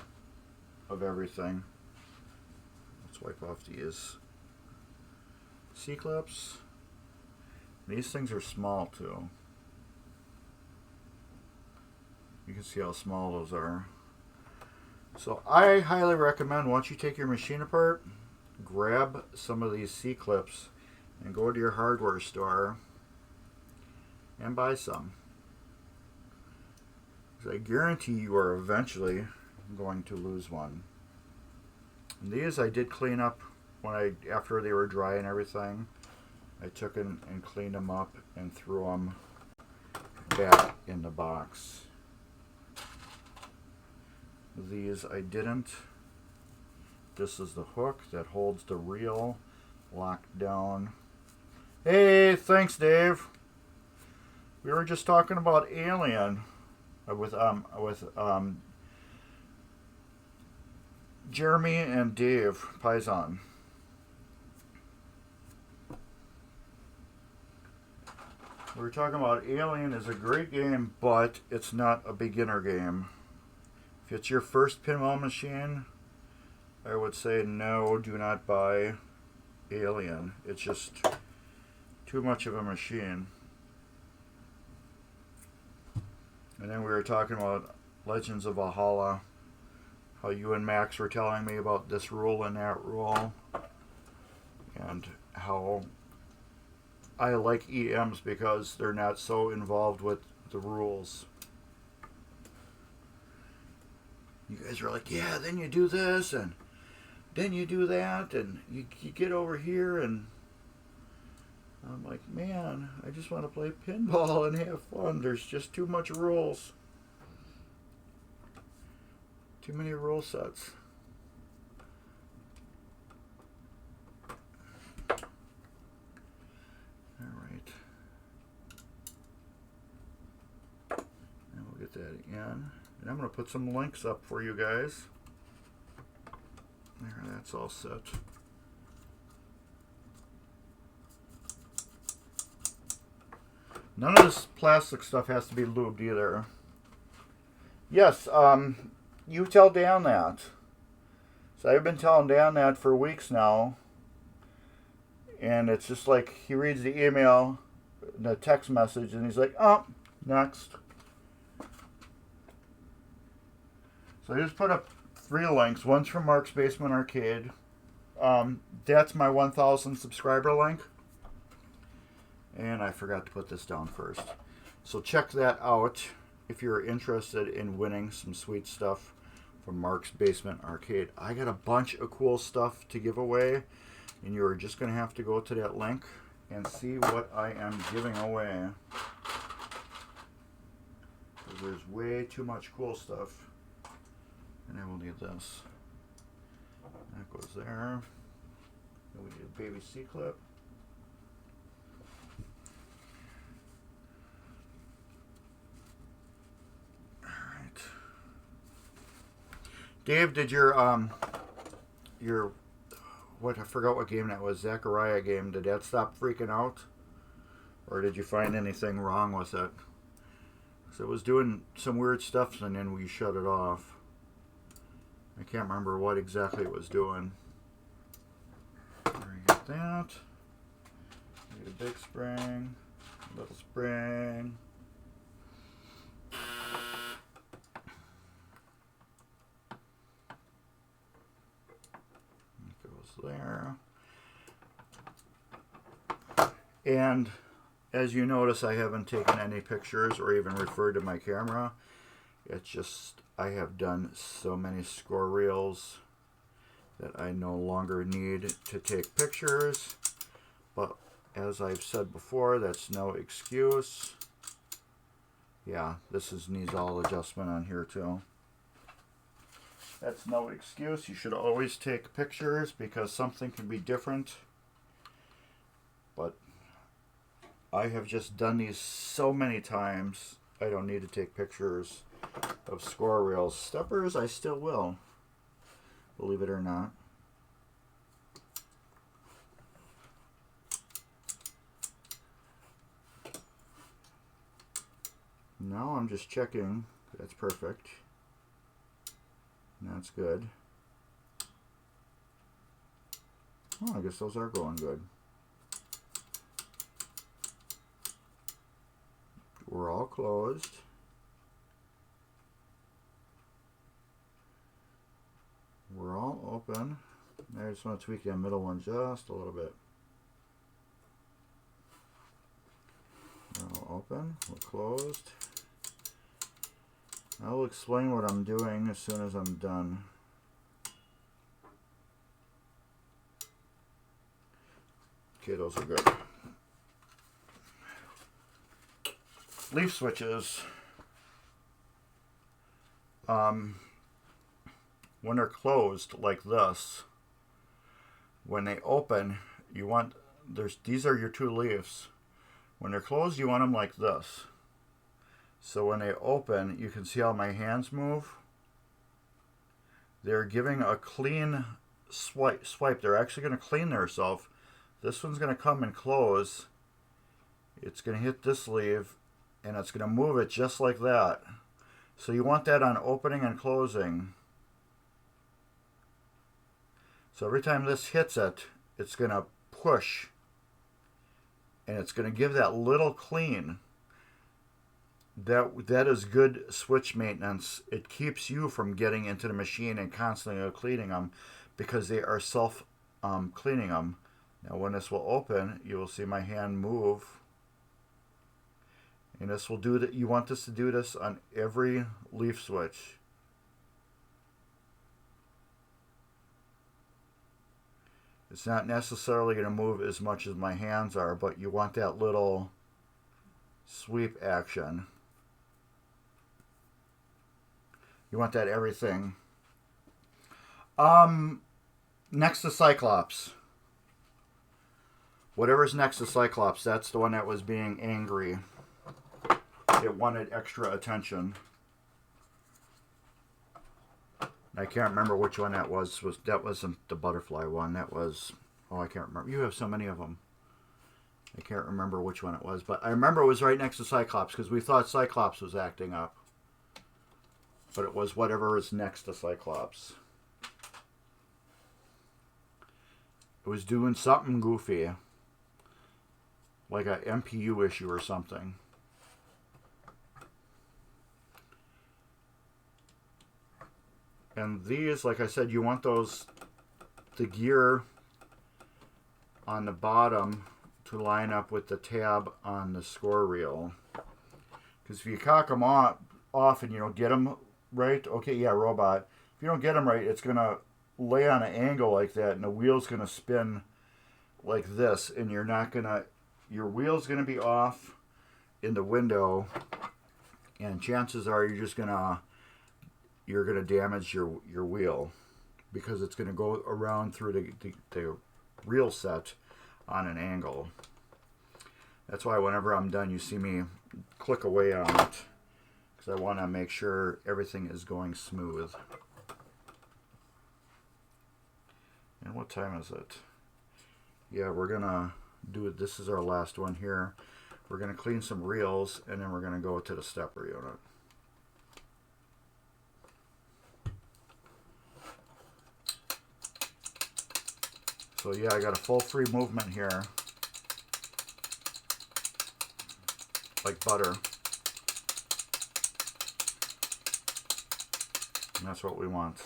of everything. Let's wipe off these. C-clips. These things are small too. You can see how small those are. So I highly recommend, once you take your machine apart, grab some of these C-clips and go to your hardware store and buy some. Because I guarantee you are eventually going to lose one. And these I did clean up after they were dry and everything. I took and cleaned them up and threw them back in the box. These I didn't. This is the hook that holds the reel locked down. Hey, thanks, Dave. We were just talking about Alien with Jeremy and Dave Paisan. We were talking about Alien is a great game, but it's not a beginner game. If it's your first pinball machine, I would say no, do not buy Alien. It's just too much of a machine. And then we were talking about Legends of Valhalla, how you and Max were telling me about this rule and that rule, and how I like EMs because they're not so involved with the rules. You guys are like, yeah, then you do this, and then you do that, and you get over here, and I'm like, man, I just want to play pinball and have fun. There's just too much rules. Too many rule sets. Alright. And we'll get that in. And I'm going to put some links up for you guys. There, that's all set. None of this plastic stuff has to be lubed either. Yes, you tell Dan that. So I've been telling Dan that for weeks now. And it's just like he reads the email, the text message, and he's like, oh, next. So I just put up 3 links. One's from Mark's Basement Arcade. That's my 1,000 subscriber link. And I forgot to put this down first. So check that out if you're interested in winning some sweet stuff from Mark's Basement Arcade. I got a bunch of cool stuff to give away, and you're just going to have to go to that link and see what I am giving away. There's way too much cool stuff. And I will need this. That goes there. Then we need a baby C-clip. Alright. Dave, did your what, I forgot what game that was, Zachariah game, did that stop freaking out? Or did you find anything wrong with it? So it was doing some weird stuff and then we shut it off. I can't remember what exactly it was doing. There you get that. Get a big spring, a little spring. It goes there. And as you notice, I haven't taken any pictures or even referred to my camera. It's just, I have done so many score reels that I no longer need to take pictures. But as I've said before, that's no excuse. Yeah, this needs all adjustment on here too. That's no excuse. You should always take pictures because something can be different. But I have just done these so many times, I don't need to take pictures of score reels. Steppers, I still will, believe it or not. Now I'm just checking. That's perfect. That's good. Oh, I guess those are going good. closed. We're all open. I just want to tweak that middle one just a little bit. We're all open. We're closed. I'll explain what I'm doing as soon as I'm done. Okay, those are good. Leaf switches. When they're closed like this, when they open, you want, these are your two leaves. When they're closed, you want them like this. So when they open, you can see how my hands move. They're giving a clean swipe. They're actually going to clean themselves. This one's going to come and close. It's going to hit this leaf, and it's going to move it just like that. So you want that on opening and closing. So every time this hits it, it's going to push, and it's going to give that little clean. That is good switch maintenance. It keeps you from getting into the machine and constantly cleaning them, because they are self cleaning them. Now when this will open, you will see my hand move, and this will do that. You want this to do this on every leaf switch. It's not necessarily going to move as much as my hands are, but you want that little sweep action. You want that everything. Next to Cyclops. Whatever's next to Cyclops, that's the one that was being angry. It wanted extra attention. I can't remember which one that was. That wasn't the butterfly one. That was, oh, I can't remember. You have so many of them. I can't remember which one it was, but I remember it was right next to Cyclops, because we thought Cyclops was acting up. But it was whatever is next to Cyclops. It was doing something goofy, like a MPU issue or something. And these, like I said, you want the gear on the bottom to line up with the tab on the score reel. Because if you cock them off and you don't get them right, okay, yeah, robot. If you don't get them right, it's going to lay on an angle like that, and the wheel's going to spin like this, and you're not going to, your wheel's going to be off in the window, and chances are you're going to damage your wheel, because it's going to go around through the reel set on an angle. That's why whenever I'm done, you see me click away on it, because I want to make sure everything is going smooth. And what time is it? Yeah, we're going to do it. This is our last one here. We're going to clean some reels, and then we're going to go to the stepper unit. So yeah, I got a full free movement here, like butter. And that's what we want.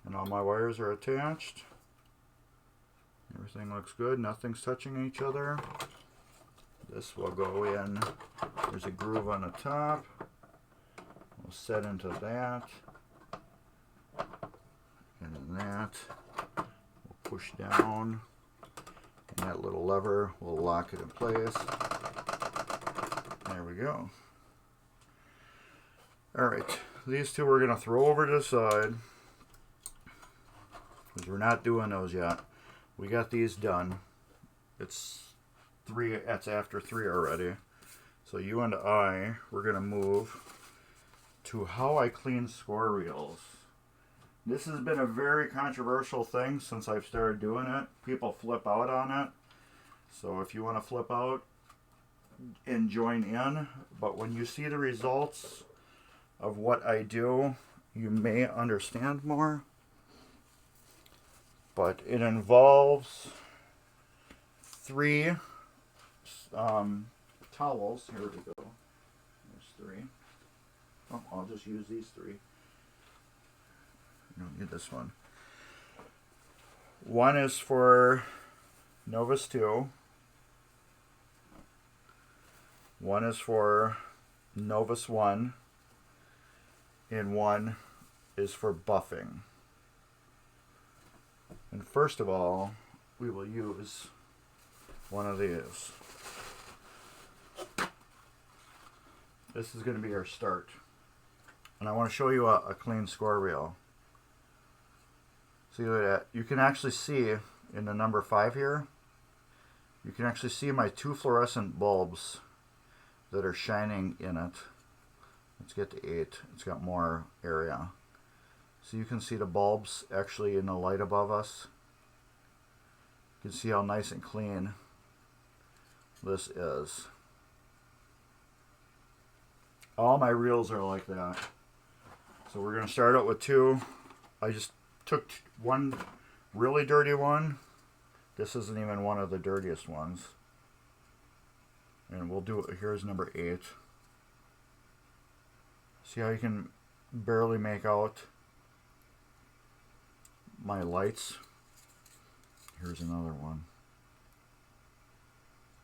And all my wires are attached. Everything looks good. Nothing's touching each other. This will go in. There's a groove on the top. We'll set into that. And then that. We'll push down. And that little lever will lock it in place. There we go. Alright. These two we're going to throw over to the side, because we're not doing those yet. We got these done. It's after 3 already. So you and I, we're going to move to how I clean score reels. This has been a very controversial thing since I've started doing it. People flip out on it. So if you want to flip out and join in, but when you see the results of what I do, you may understand more. But it involves 3 towels. Here we go. There's three. Oh, I'll just use these three. You don't need this one. One is for Novus 2. One is for Novus 1. And one is for buffing. And first of all, we will use one of these. This is going to be our start. And I want to show you a clean score reel. See that you can actually see in the number 5 here, you can actually see my 2 fluorescent bulbs that are shining in it. Let's get to 8. It's got more area. So you can see the bulbs actually in the light above us. You can see how nice and clean this is. All my reels are like that. So we're going to start out with 2. I just took one really dirty one. This isn't even one of the dirtiest ones. And we'll do it. Here's number 8. See how you can barely make out my lights? Here's another one.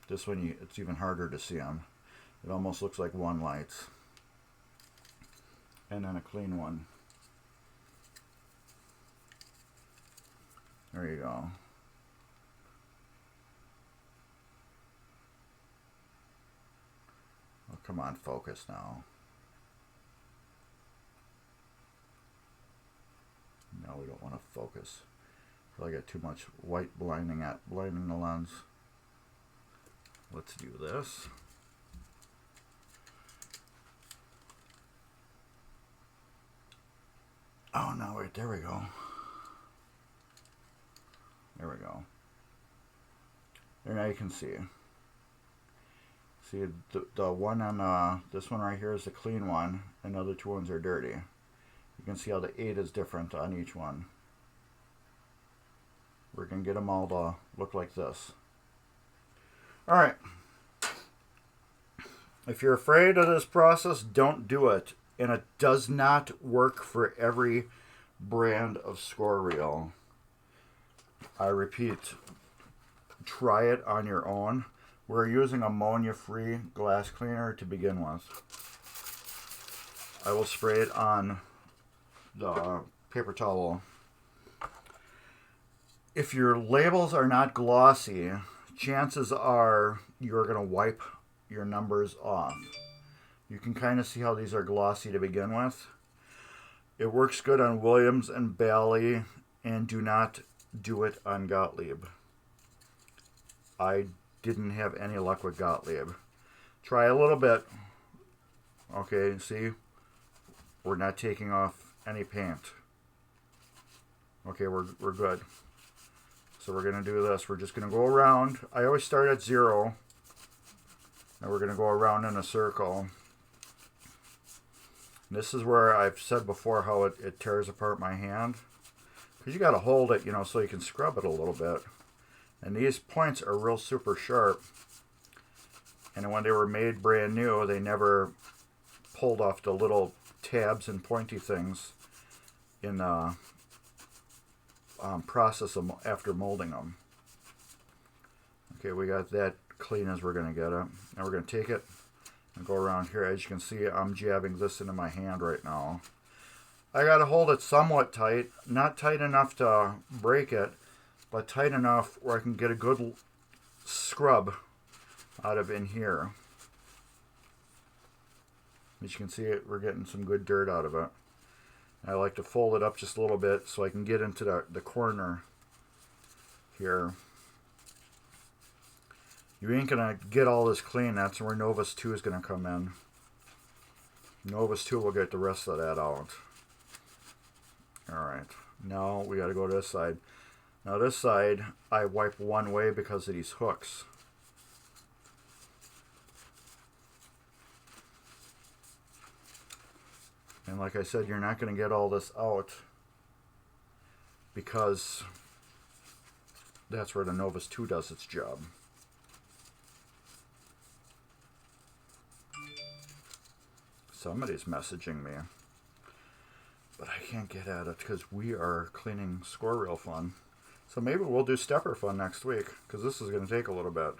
This one, it's even harder to see them. It almost looks like one light. And then a clean one. There you go. Oh, come on, focus now. No, we don't want to focus. I feel like I got too much white blinding the lens. Let's do this. Oh no, wait, there we go. There we go. There, now you can see. See the one on this one right here is the clean one, and the other 2 ones are dirty. You can see how the 8 is different on each one. We're going to get them all to look like this. Alright. If you're afraid of this process, don't do it. And it does not work for every brand of score reel. I repeat, try it on your own. We're using ammonia-free glass cleaner to begin with. I will spray it on the paper towel. If your labels are not glossy, chances are you're going to wipe your numbers off. You can kind of see how these are glossy to begin with. It works good on Williams and Bally, and do not do it on Gottlieb. I didn't have any luck with Gottlieb. Try a little bit. Okay, see? We're not taking off any paint. Okay, we're good. So we're going to do this. We're just going to go around. I always start at 0. And we're going to go around in a circle. This is where I've said before how it tears apart my hand. Because you got to hold it, so you can scrub it a little bit. And these points are real super sharp. And when they were made brand new, they never pulled off the little tabs and pointy things in the process of after molding them. Okay, we got that clean as we're going to get it. Now we're going to take it and go around here. As you can see, I'm jabbing this into my hand right now. I got to hold it somewhat tight, not tight enough to break it, but tight enough where I can get a good scrub out of in here. As you can see, we're getting some good dirt out of it. I like to fold it up just a little bit so I can get into the corner here. You ain't going to get all this clean. That's where Novus 2 is going to come in. Novus 2 will get the rest of that out. Alright, now we got to go to this side. Now this side, I wipe one way because of these hooks. And like I said, you're not going to get all this out because that's where the Novus 2 does its job. Somebody's messaging me. But I can't get at it because we are cleaning score reel fun. So maybe we'll do stepper fun next week because this is going to take a little bit.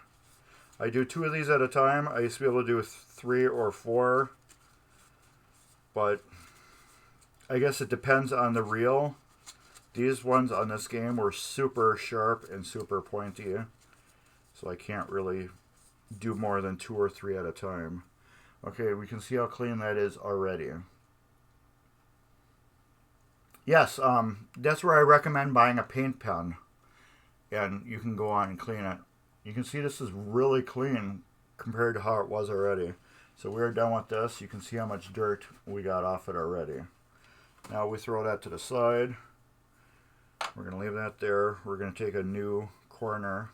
I do 2 of these at a time. I used to be able to do 3 or 4. But I guess it depends on the reel. These ones on this game were super sharp and super pointy. So I can't really do more than 2 or 3 at a time. Okay, we can see how clean that is already. Yes, that's where I recommend buying a paint pen. And you can go on and clean it. You can see this is really clean compared to how it was already. So we're done with this. You can see how much dirt we got off it already. Now we throw that to the side. We're going to leave that there. We're going to take a new corner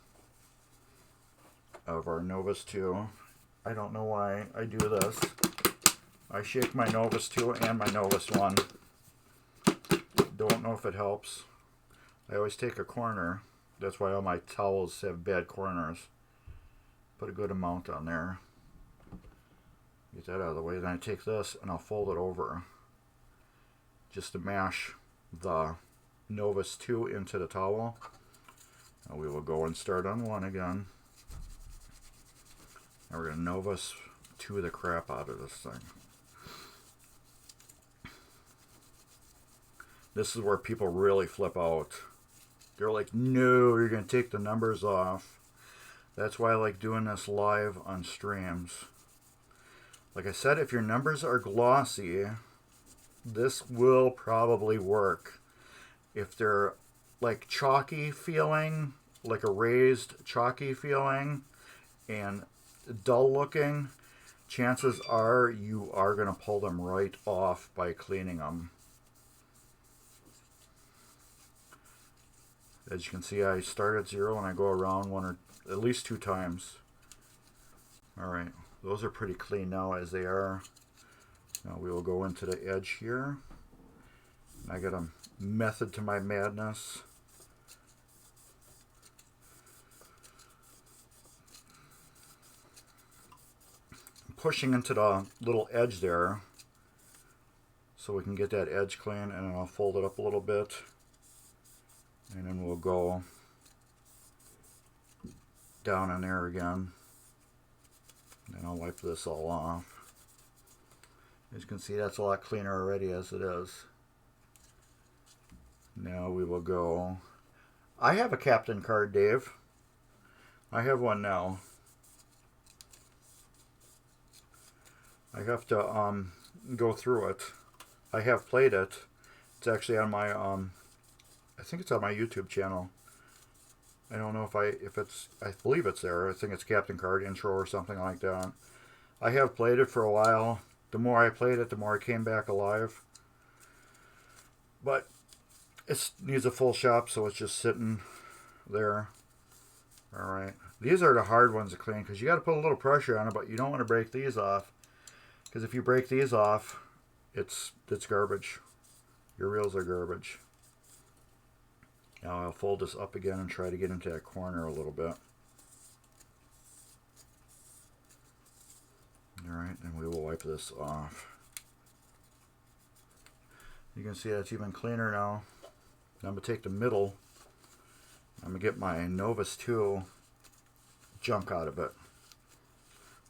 of our Novus 2. I don't know why I do this. I shake my Novus 2 and my Novus 1. Don't know if it helps. I always take a corner. That's why all my towels have bad corners. Put a good amount on there. Get that out of the way. Then I take this and I'll fold it over. Just to mash the Novus 2 into the towel. Now we will go and start on 1 again. Now we're going to Novus 2 the crap out of this thing. This is where people really flip out. They're like, no, you're going to take the numbers off. That's why I like doing this live on streams. Like I said, if your numbers are glossy, this will probably work. If they're like chalky feeling, like a raised chalky feeling, and dull looking, chances are you are going to pull them right off by cleaning them. As you can see, I start at 0 and I go around 1 or at least 2 times. Alright, those are pretty clean now as they are. Now we will go into the edge here. I got a method to my madness. I'm pushing into the little edge there so we can get that edge clean, and I'll fold it up a little bit. And then we'll go down in there again. And I'll wipe this all off. As you can see, that's a lot cleaner already as it is. Now we will go. I have a captain card, Dave. I have one now. I have to go through it. I have played it. It's actually on my I think it's on my YouTube channel. I don't know if it's I believe it's there. I think it's Captain Card Intro or something like that. I have played it for a while. The more I played it, the more I came back alive. But it needs a full shop, so it's just sitting there. Alright. These are the hard ones to clean because you got to put a little pressure on it, but you don't want to break these off. Because if you break these off, it's garbage. Your reels are garbage. Now I'll fold this up again and try to get into that corner a little bit. Alright, and we will wipe this off. You can see that's even cleaner now. Now I'm going to take the middle. I'm going to get my Novus 2 junk out of it.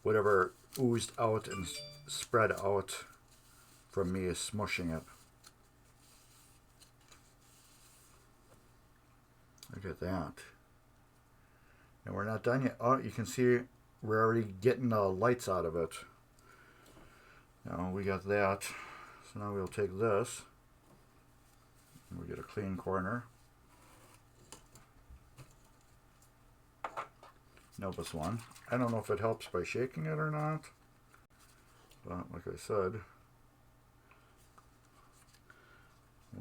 Whatever oozed out and spread out from me is smushing it. Look at that. And we're not done yet. Oh, you can see we're already getting the lights out of it. Now we got that. So now we'll take this. And we get a clean corner. Novus 1. I don't know if it helps by shaking it or not. But like I said,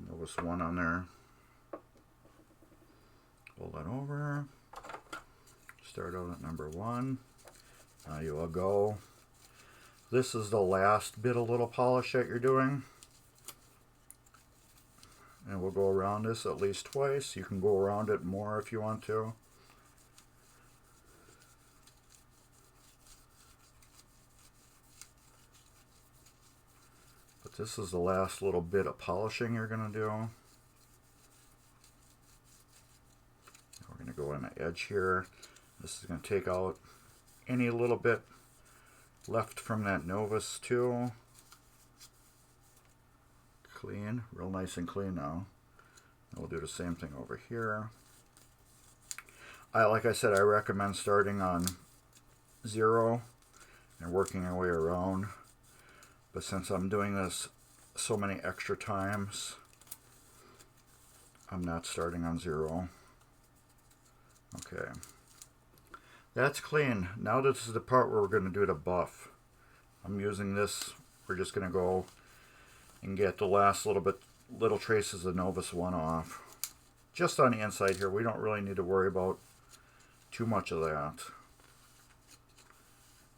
Novus 1 on there. Fold that over. Start out at number 1. Now you will go. This is the last bit of little polish that you're doing. And we'll go around this at least twice. You can go around it more if you want to. But this is the last little bit of polishing you're going to do. We're going to go on the edge here. This is going to take out any little bit left from that Novus too. Clean, real nice and clean now. And we'll do the same thing over here. Like I said, I recommend starting on 0 and working our way around. But since I'm doing this so many extra times, I'm not starting on 0. Okay. That's clean. Now this is the part where we're going to do the buff. I'm using this. We're just going to go and get the last little traces of Novus 1 off. Just on the inside here. We don't really need to worry about too much of that.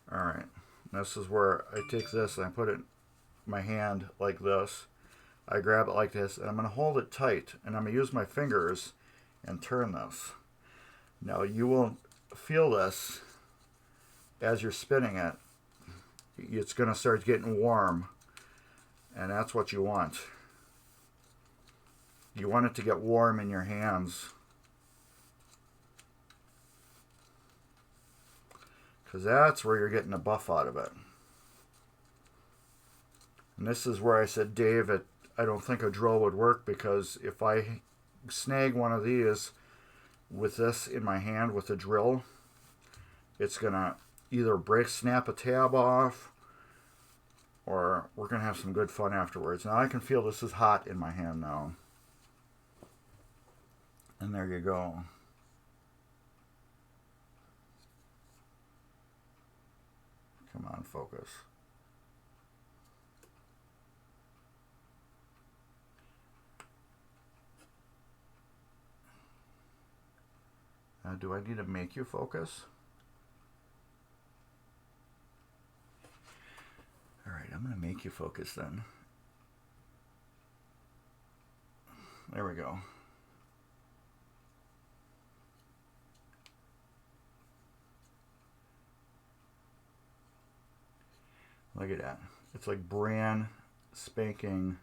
Alright. This is where I take this and I put it in my hand like this. I grab it like this and I'm going to hold it tight. And I'm going to use my fingers and turn this. Now you will feel this as you're spinning it. It's going to start getting warm, and that's what you want. You want it to get warm in your hands, because that's where you're getting the buff out of it. And this is where I said, Dave, I don't think a drill would work, because if I snag one of these with this in my hand with a drill, it's gonna either snap a tab off, or we're gonna have some good fun afterwards. Now I can feel this is hot in my hand now. And there you go. Come on, focus. Do I need to make you focus? Alright, I'm going to make you focus then. There we go. Look at that. It's like brand spanking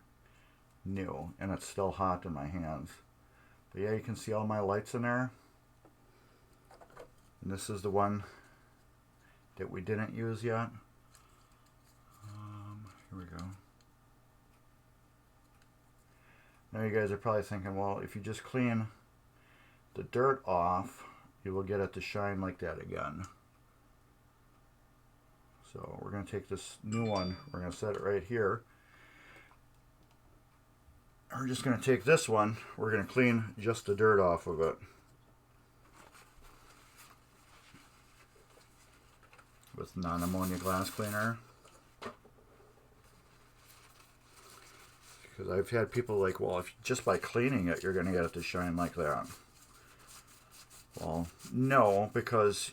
new, and it's still hot in my hands. But yeah, you can see all my lights in there. And this is the one that we didn't use yet. Here we go. Now you guys are probably thinking, well, if you just clean the dirt off, you will get it to shine like that again. So we're going to take this new one, we're going to set it right here. We're just going to take this one, we're going to clean just the dirt off of it. With non-ammonia glass cleaner. Because I've had people like, well, if just by cleaning it, you're going to get it to shine like that. Well, no, because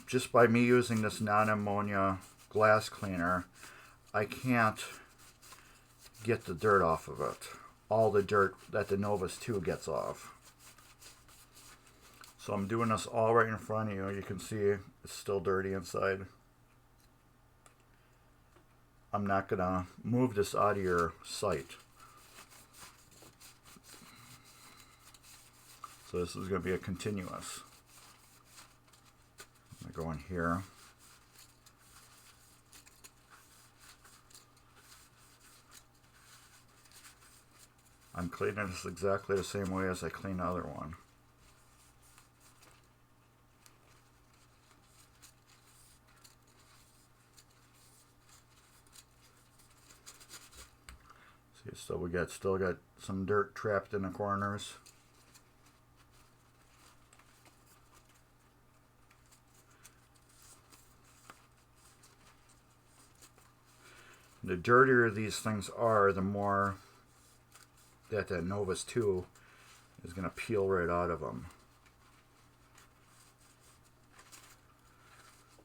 just by me using this non-ammonia glass cleaner, I can't get the dirt off of it. All the dirt that the Novus 2 gets off. So I'm doing this all right in front of you. You can see it's still dirty inside. I'm not going to move this out of your sight. So this is going to be a continuous. I'm going to go in here. I'm cleaning this exactly the same way as I clean the other one. See, so we still got some dirt trapped in the corners. The dirtier these things are, the more that Novus 2 is going to peel right out of them.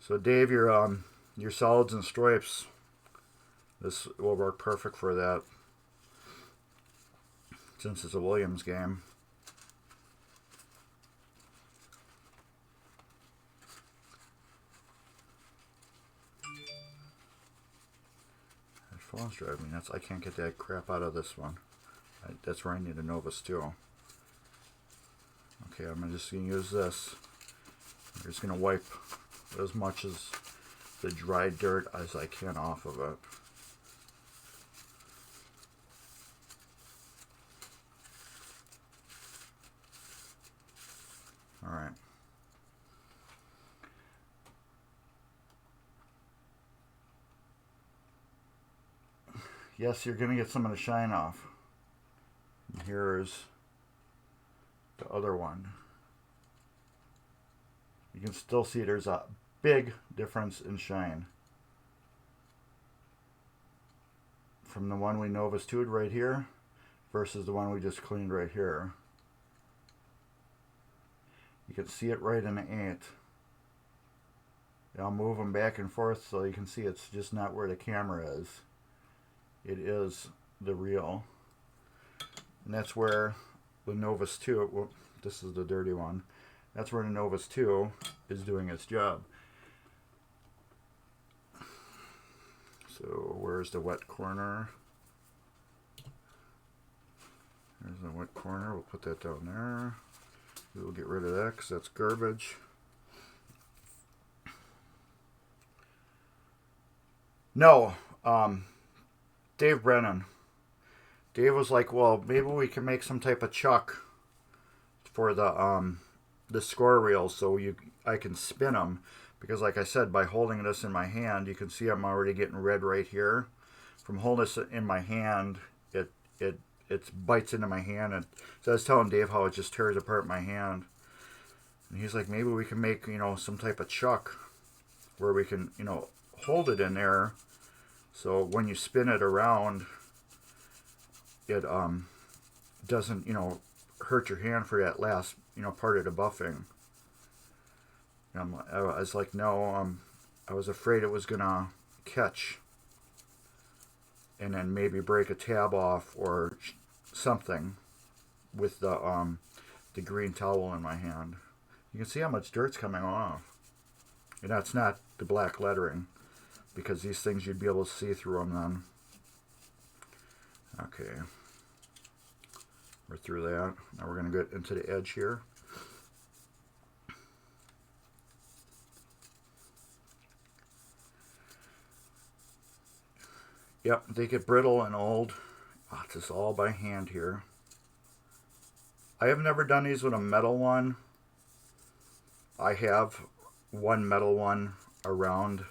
So Dave, your solids and stripes, this will work perfect for that, since it's a Williams game. phone's driving me nuts. I can't get that crap out of this one. That's where I need a Novus too. Okay, I'm just going to use this. I'm just going to wipe as much as the dry dirt as I can off of it. Alright. Yes, you're going to get some of the shine off. And here's the other one. You can still see there's a big difference in shine from the one we Novus 2'd right here versus the one we just cleaned right here. You can see it right in the 8. I'll move them back and forth so you can see it's just not where the camera is. It is the real. And that's where the Novus 2, well, this is the dirty one. That's where the Novus 2 is doing its job. So where's the wet corner? There's the wet corner. We'll put that down there. We'll get rid of that because that's garbage. No, Dave Brennan. Dave was like, well, maybe we can make some type of chuck for the score reels so I can spin them. Because like I said, by holding this in my hand, you can see I'm already getting red right here. From holding this in my hand, it bites into my hand. And so I was telling Dave how it just tears apart my hand. And he's like, maybe we can make, some type of chuck where we can, hold it in there. So when you spin it around, it doesn't, hurt your hand for that last, part of the buffing. And I was like, no, I was afraid it was gonna catch and then maybe break a tab off or something with the green towel in my hand. You can see how much dirt's coming off. And that's not the black lettering, because these things you'd be able to see through them then. Okay. We're through that. Now we're going to get into the edge here. Yep, they get brittle and old. This is all by hand here. I have never done these with a metal one. I have one metal one around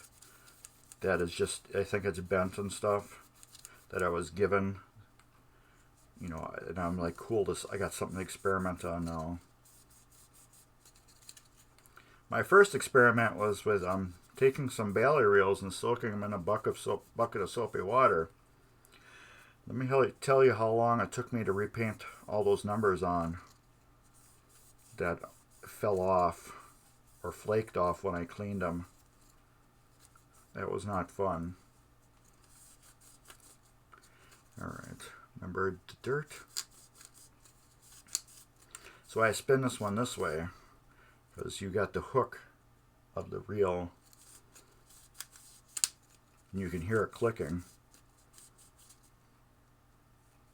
that is just, I think it's bent and stuff, that I was given. And I'm like, cool, I got something to experiment on now. My first experiment was with taking some Bally reels and soaking them in a bucket of soapy water. Let me tell you how long it took me to repaint all those numbers on that fell off or flaked off when I cleaned them. That was not fun. Alright, remember the dirt? So I spin this one this way because you got the hook of the reel and you can hear it clicking.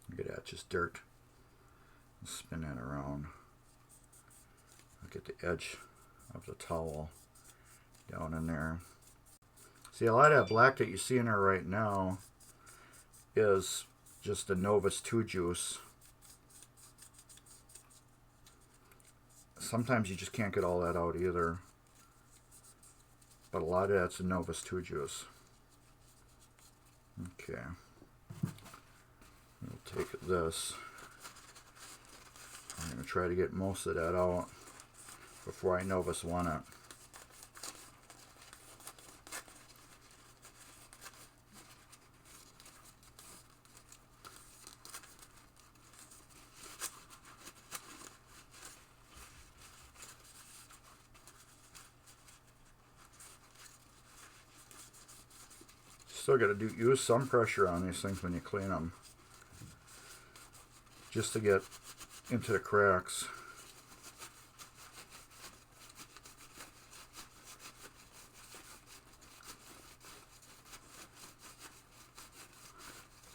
Look at that, just dirt. Spin that around. Look at the edge of the towel down in there. See, a lot of that black that you see in there right now is just the Novus 2 juice. Sometimes you just can't get all that out either. But a lot of that's the Novus 2 juice. Okay. We'll take this. I'm going to try to get most of that out before I Novus 1 it. Still got to use some pressure on these things when you clean them, just to get into the cracks.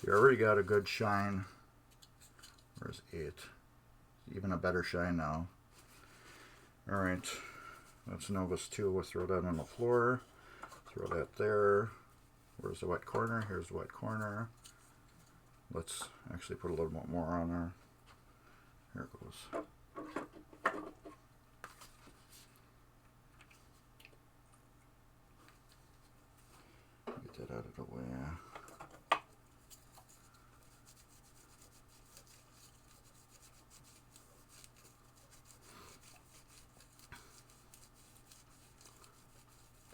You already got a good shine. Where's 8? Even a better shine now. Alright, that's Novus 2. We'll throw that on the floor. Throw that there. Where's the wet corner? Here's the wet corner. Let's actually put a little bit more on there. Here it goes. Get that out of the way.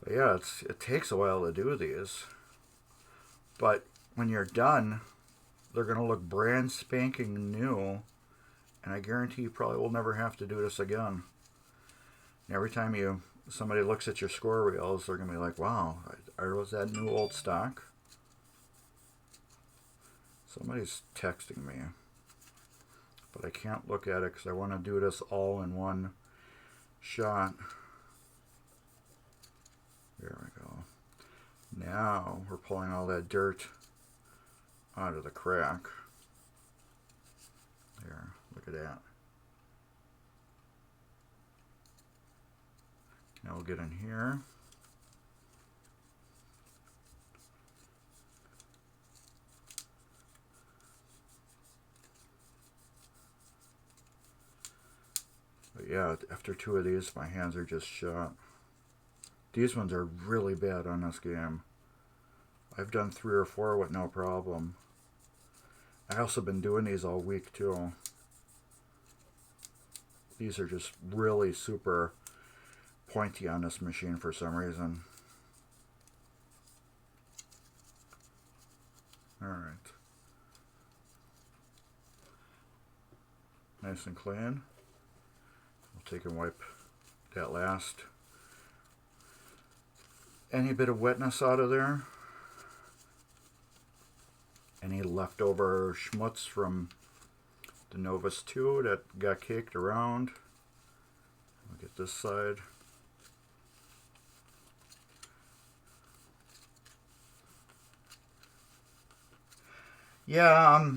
But yeah, it takes a while to do these. But when you're done, they're going to look brand spanking new. And I guarantee you probably will never have to do this again. And every time somebody looks at your score reels, they're going to be like, wow, was that new old stock? Somebody's texting me. But I can't look at it because I want to do this all in one shot. There we go. Now we're pulling all that dirt out of the crack. There, look at that. Now we'll get in here. But yeah, after 2 of these, my hands are just shot. These ones are really bad on this game. I've done 3 or 4 with no problem. I also been doing these all week too. These are just really super pointy on this machine for some reason. Alright. Nice and clean. We'll take and wipe that last any bit of wetness out of there. Any leftover schmutz from the Novus 2 that got caked around. Look at this side. Yeah,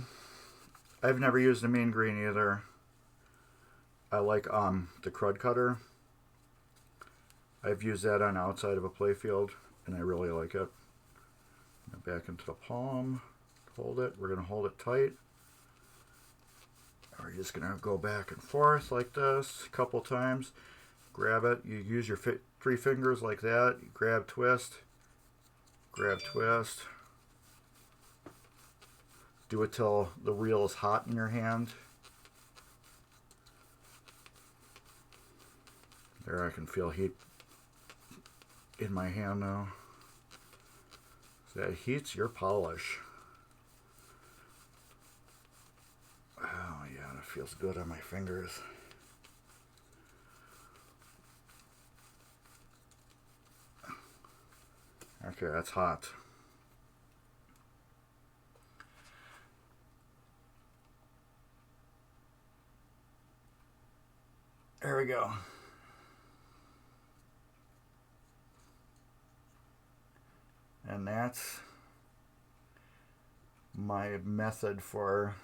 I've never used the mean green either. I like the crud cutter. I've used that on the outside of a playfield, and I really like it. Back into the palm, hold it. We're going to hold it tight. We're just going to go back and forth like this a couple times. Grab it. You use your 3 fingers like that. You grab, twist. Grab, twist. Do it till the reel is hot in your hand. There, I can feel heat in my hand now. So that heats your polish. Oh yeah, it feels good on my fingers. Okay, that's hot. There we go. And that's my method for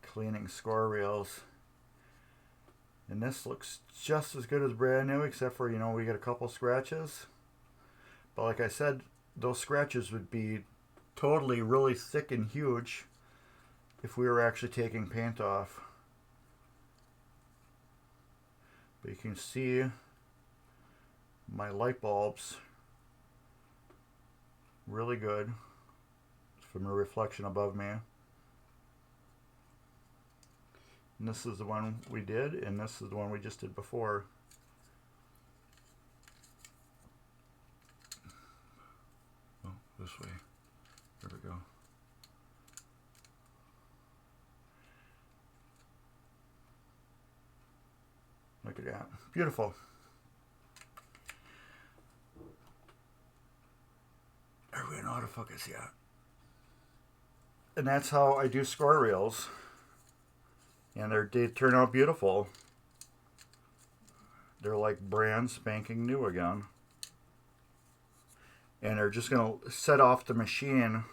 cleaning score reels. And this looks just as good as brand new, except for, we get a couple scratches. But like I said, those scratches would be totally really thick and huge if we were actually taking paint off. But you can see my light bulbs really good from the reflection above me. And this is the one we did, and this is the one we just did before. Oh, this way. There we go. Look at that. Beautiful. Are we in autofocus yet? And that's how I do score reels. And they turn out beautiful. They're like brand spanking new again. And they're just going to set off the machine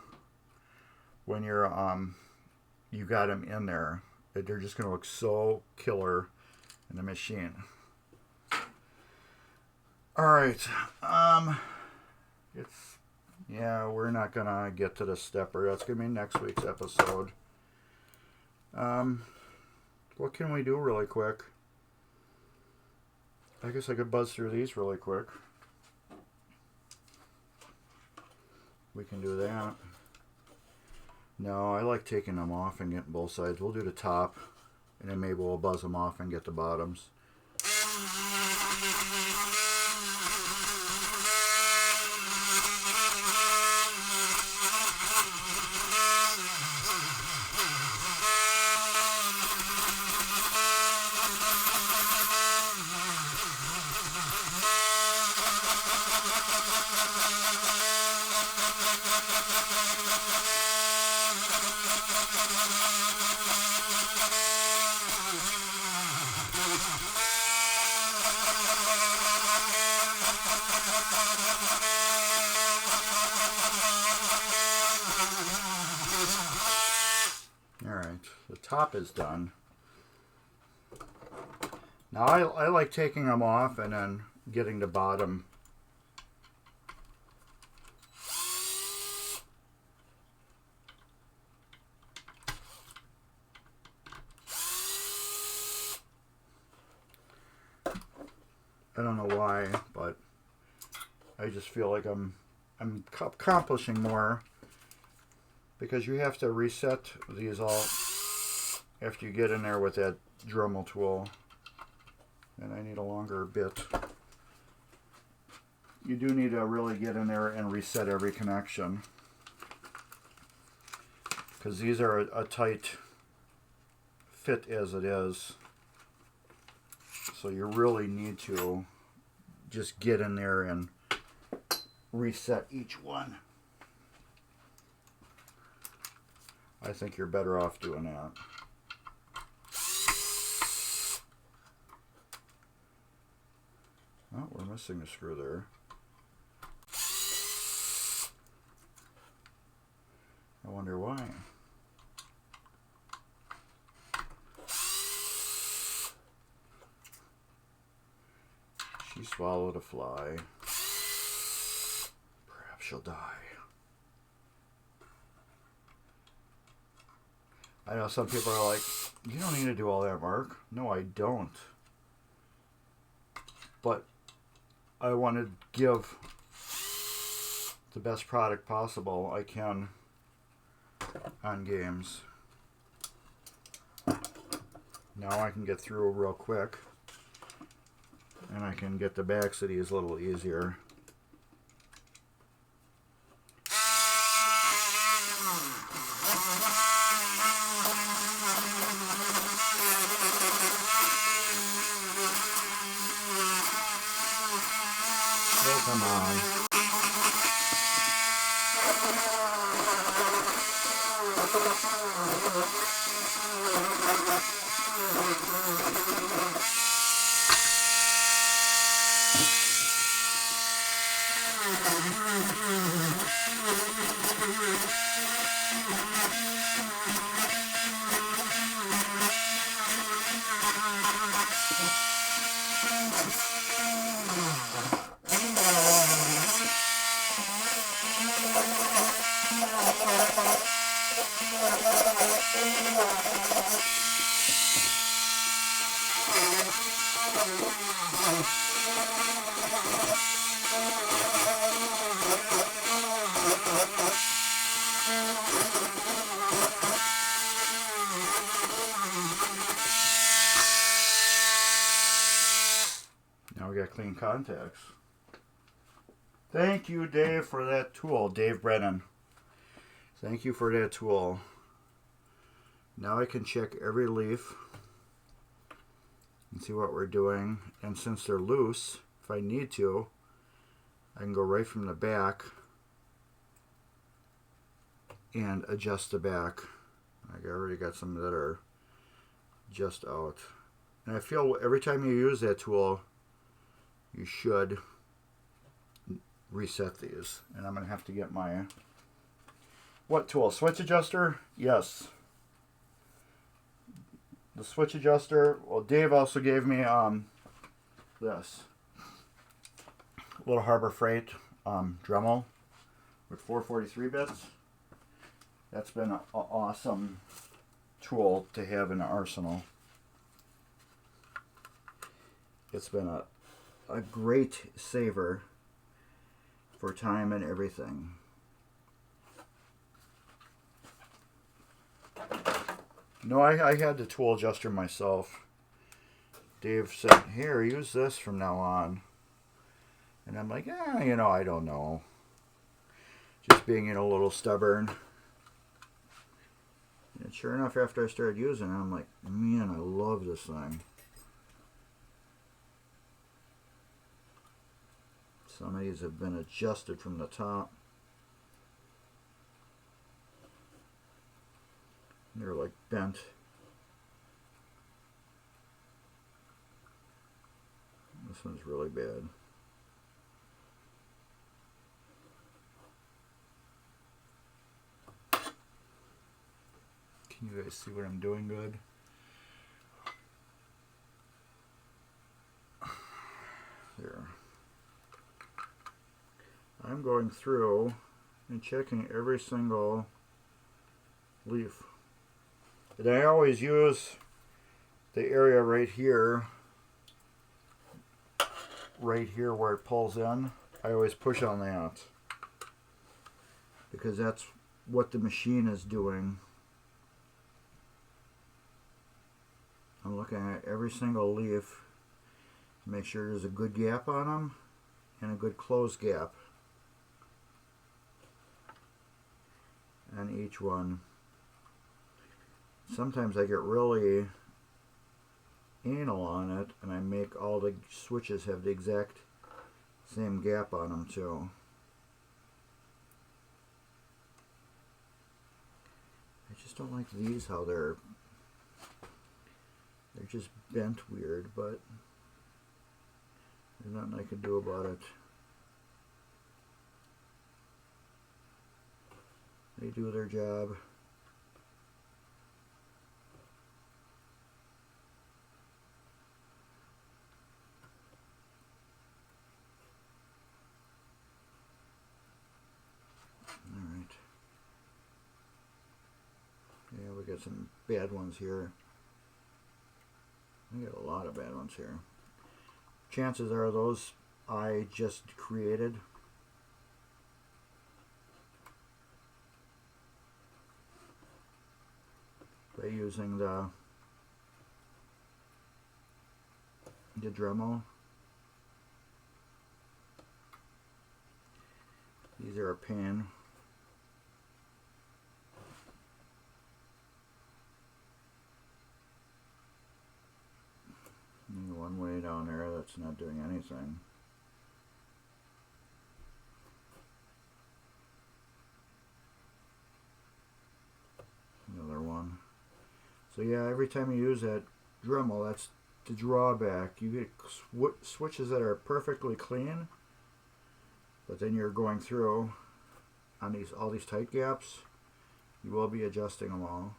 when you're you got them in there. They're just going to look so killer in the machine. All right. We're not going to get to the stepper. That's going to be next week's episode. What can we do really quick? I guess I could buzz through these really quick. We can do that. No, I like taking them off and getting both sides. We'll do the top, and then maybe we'll buzz them off and get the bottoms. Top is done. Now I like taking them off and then getting the bottom. I don't know why, but I just feel like I'm accomplishing more, because you have to reset these all after you get in there with that Dremel tool. And I need a longer bit. You do need to really get in there and reset every connection, because these are a tight fit as it is. So you really need to just get in there and reset each one. I think you're better off doing that. Oh, we're missing a screw there. I wonder why. She swallowed a fly. Perhaps she'll die. I know some people are like, you don't need to do all that, Mark. No, I don't. But I want to give the best product possible I can on games. Now I can get through real quick, and I can get the backs of these a little easier. Oh, come on. Now we got clean contacts. Thank you, Dave, for that tool. Dave Brennan. Thank you for that tool. Now I can check every leaf and see what we're doing. And since they're loose, if I need to, I can go right from the back and adjust the back. I already got some that are just out. And I feel every time you use that tool, you should reset these. And I'm going to have to get my What tool? Switch adjuster? Yes. The switch adjuster. Well, Dave also gave me this little Harbor Freight Dremel with 443 bits. That's been an awesome tool to have in the arsenal. It's been a great saver for time and everything. No, I had the tool adjuster myself. Dave said, here, use this from now on. And I'm like, you know, I don't know. Just being a little stubborn. And sure enough, after I started using it, I'm like, man, I love this thing. Some of these have been adjusted from the top. They're like bent. This one's really bad. Can you guys see what I'm doing good? There. I'm going through and checking every single leaf. And I always use the area right here where it pulls in. I always push on that because that's what the machine is doing. I'm looking at every single leaf to make sure there's a good gap on them and a good closed gap on each one. Sometimes I get really anal on it and I make all the switches have the exact same gap on them too. I just don't like these, how they're just bent weird, but there's nothing I can do about it. They do their job. Alright. Yeah, we got some bad ones here. We got a lot of bad ones here. Chances are those I just created. By using the Dremel. These are a pain. One way down there that's not doing anything. Another one. So yeah, every time you use that Dremel, that's the drawback. You get switches that are perfectly clean, but then you're going through on all these tight gaps. You will be adjusting them all.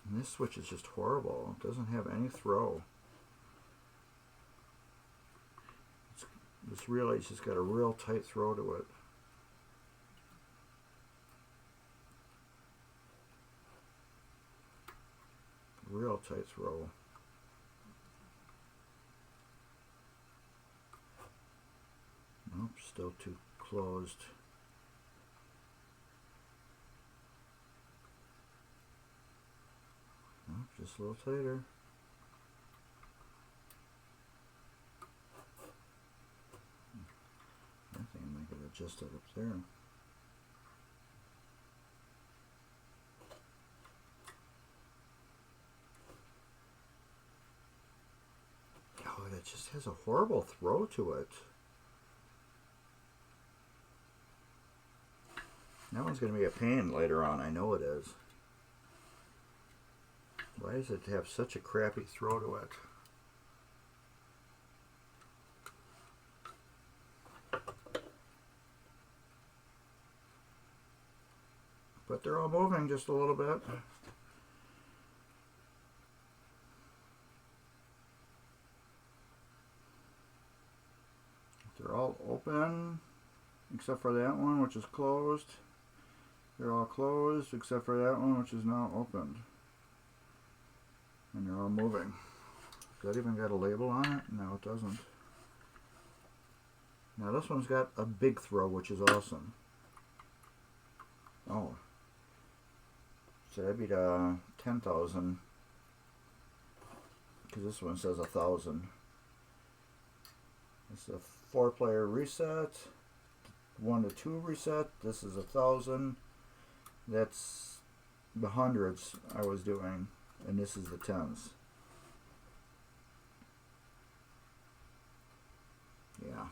And this switch is just horrible. It doesn't have any throw. This relay's just got a real tight throw to it. Real tight throw. Nope, still too closed. Nope, just a little tighter. I think I might get it adjusted up there. Oh, it just has a horrible throw to it. That one's going to be a pain later on, I know it is. Why does it have such a crappy throw to it? but they're all moving just a little bit. They're all open, except for that one, which is closed. They're all closed, except for that one, which is now opened. And they're all moving. Does that even got a label on it? No, it doesn't. Now this one's got a big throw, which is awesome. Oh. So that'd be the 10,000. Because this one says 1,000. It's a 4-player reset. 1 to 2 reset. This is 1,000. That's the hundreds I was doing. And this is the tens. Yeah.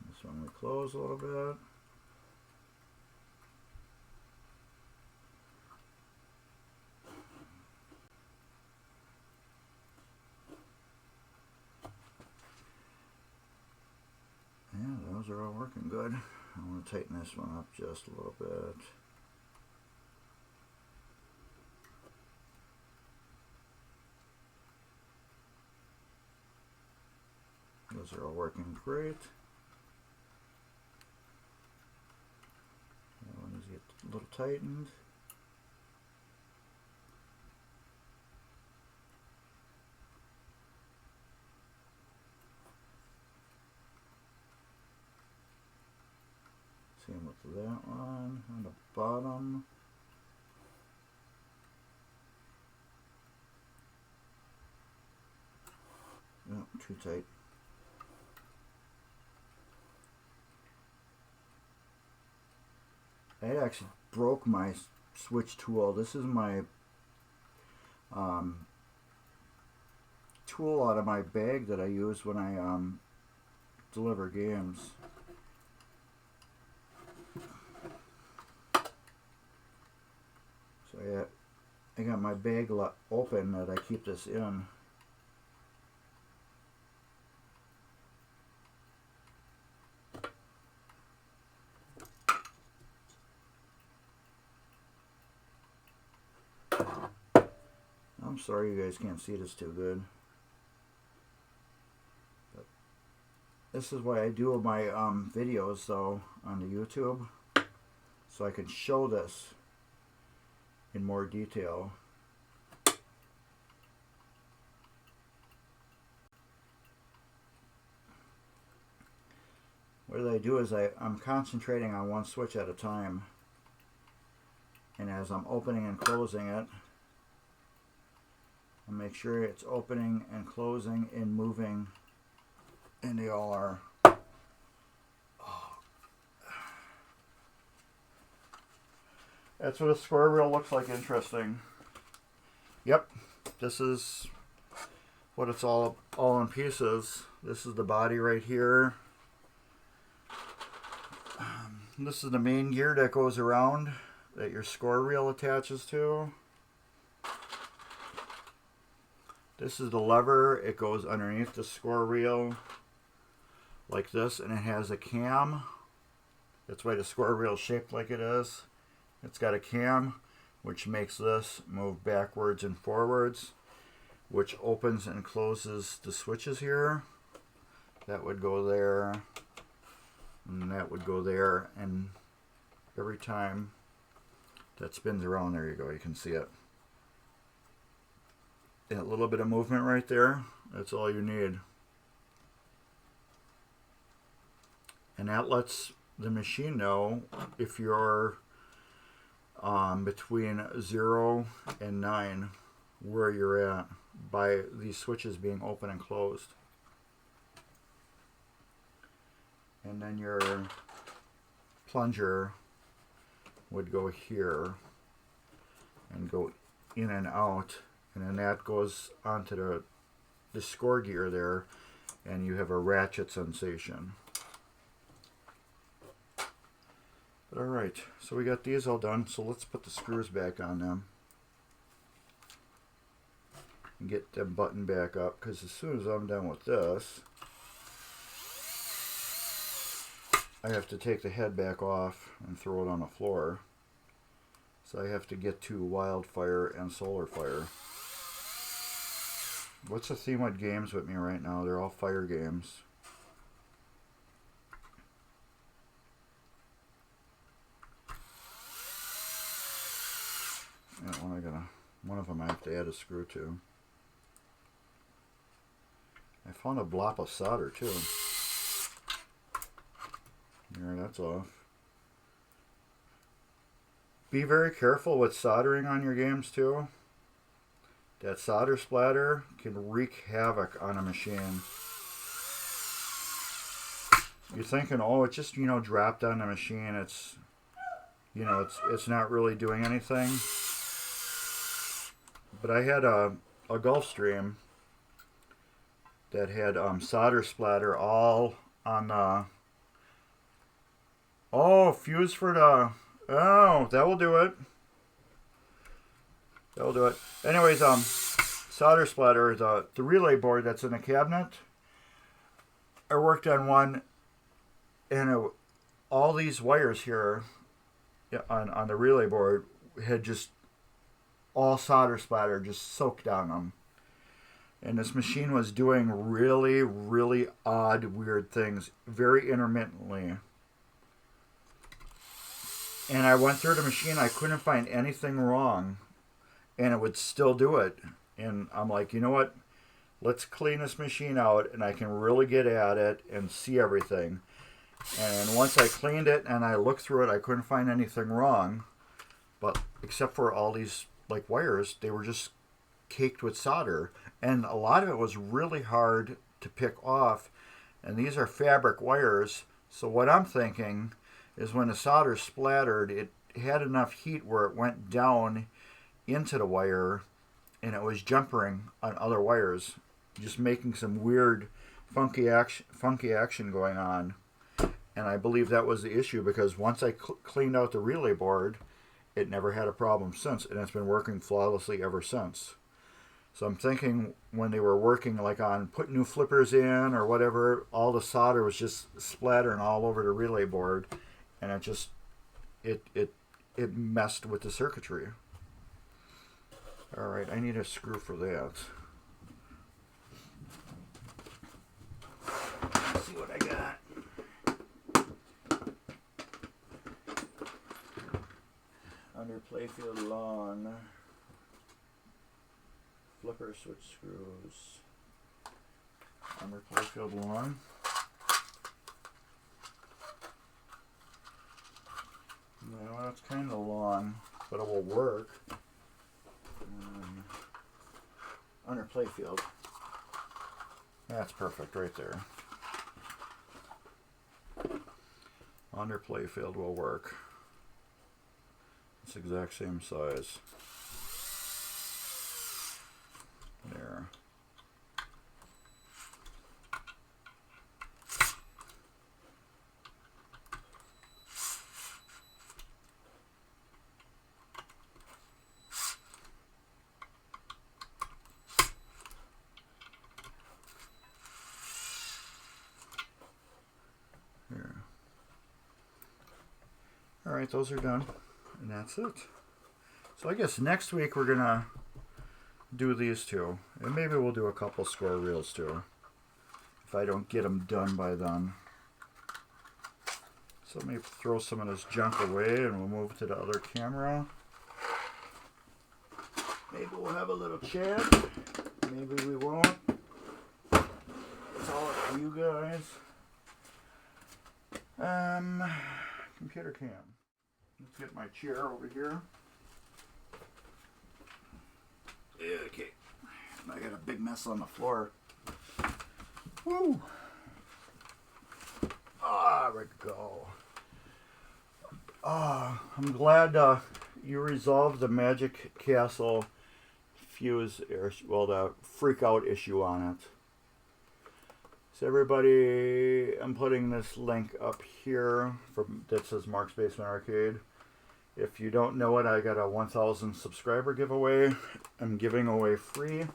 This one we close a little bit. Yeah, those are all working good. I want to tighten this one up just a little bit. Those are all working great. That one needs to get a little tightened. Same with that one on the bottom. No, too tight. I actually broke my switch tool. This is my tool out of my bag that I use when I deliver games. So yeah, I got my bag open that I keep this in. I'm sorry you guys can't see this too good. But this is why I do my videos though on the YouTube, so I can show this in more detail. What I do is I'm concentrating on one switch at a time, and as I'm opening and closing it, I make sure it's opening and closing and moving, and they all are. Oh. That's what a square reel looks like. Interesting. Yep, this is what it's all in pieces. This is the body right here. This is the main gear that goes around that your score reel attaches to. This is the lever. It goes underneath the score reel like this, and it has a cam. That's why the score reel is shaped like it is. It's got a cam which makes this move backwards and forwards, which opens and closes the switches here. That would go there, and that would go there, and every time that spins around, there you go, you can see it. That little bit of movement right there, that's all you need. And that lets the machine know if you're between 0 and 9 where you're at by these switches being open and closed. And then your plunger would go here and go in and out, and then that goes onto the score gear there, and you have a ratchet sensation. But alright, so we got these all done, so let's put the screws back on them and get them buttoned back up, because as soon as I'm done with this, I have to take the head back off and throw it on the floor. So I have to get to Wildfire and Solar Fire. What's the theme with games with me right now? They're all fire games. Yeah, one of them I have to add a screw to. I found a blob of solder too. There, that's off. Be very careful with soldering on your games too. That solder splatter can wreak havoc on a machine. You're thinking, oh, it just, you know, dropped on the machine. It's, you know, it's not really doing anything. But I had a Gulfstream that had solder splatter all on the... Oh, fuse for the... Oh, that will do it. That'll do it. Anyways, solder splatter, the relay board that's in the cabinet. I worked on one, and all these wires here on the relay board had just all solder splatter just soaked on them. And this machine was doing really, really odd, weird things, very intermittently. And I went through the machine, I couldn't find anything wrong. And it would still do it. And I'm like, you know what? Let's clean this machine out and I can really get at it and see everything. And once I cleaned it and I looked through it, I couldn't find anything wrong. But except for all these like wires, they were just caked with solder. And a lot of it was really hard to pick off. And these are fabric wires. So what I'm thinking is when the solder splattered, it had enough heat where it went down into the wire and it was jumpering on other wires, just making some weird funky action going on. And I believe that was the issue, because once I cleaned out the relay board, it never had a problem since, and it's been working flawlessly ever since. So I'm thinking when they were working like on putting new flippers in or whatever, all the solder was just splattering all over the relay board, and it messed with the circuitry. Alright, I need a screw for that. Let's see what I got. Under playfield lawn. Flipper switch screws. Under playfield lawn. No, that's kind of long, but it will work. Under playfield. That's perfect right there. Under playfield will work. It's the exact same size. There. Alright, those are done. And that's it. So I guess next week we're going to do these two. And maybe we'll do a couple square reels too, if I don't get them done by then. So let me throw some of this junk away and we'll move to the other camera. Maybe we'll have a little chat. Maybe we won't. It's all up to you guys. Computer cam. Let's get my chair over here. Okay. I got a big mess on the floor. Woo! Ah, there we go. I'm glad you resolved the Magic Castle fuse, well, the freak out issue on it. So everybody, I'm putting this link up here that says Mark's Basement Arcade. If you don't know it, I got a 1,000 subscriber giveaway. I'm giving away free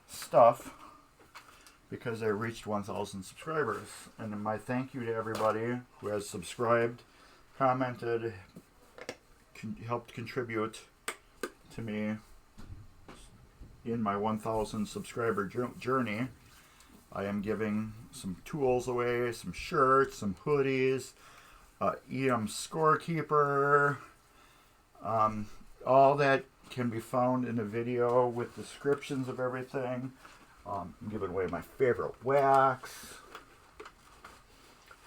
stuff because I reached 1,000 subscribers. And my thank you to everybody who has subscribed, commented, helped contribute to me in my 1,000 subscriber journey. I am giving some tools away, some shirts, some hoodies, EM scorekeeper. All that can be found in the video with descriptions of everything. I'm giving away my favorite wax.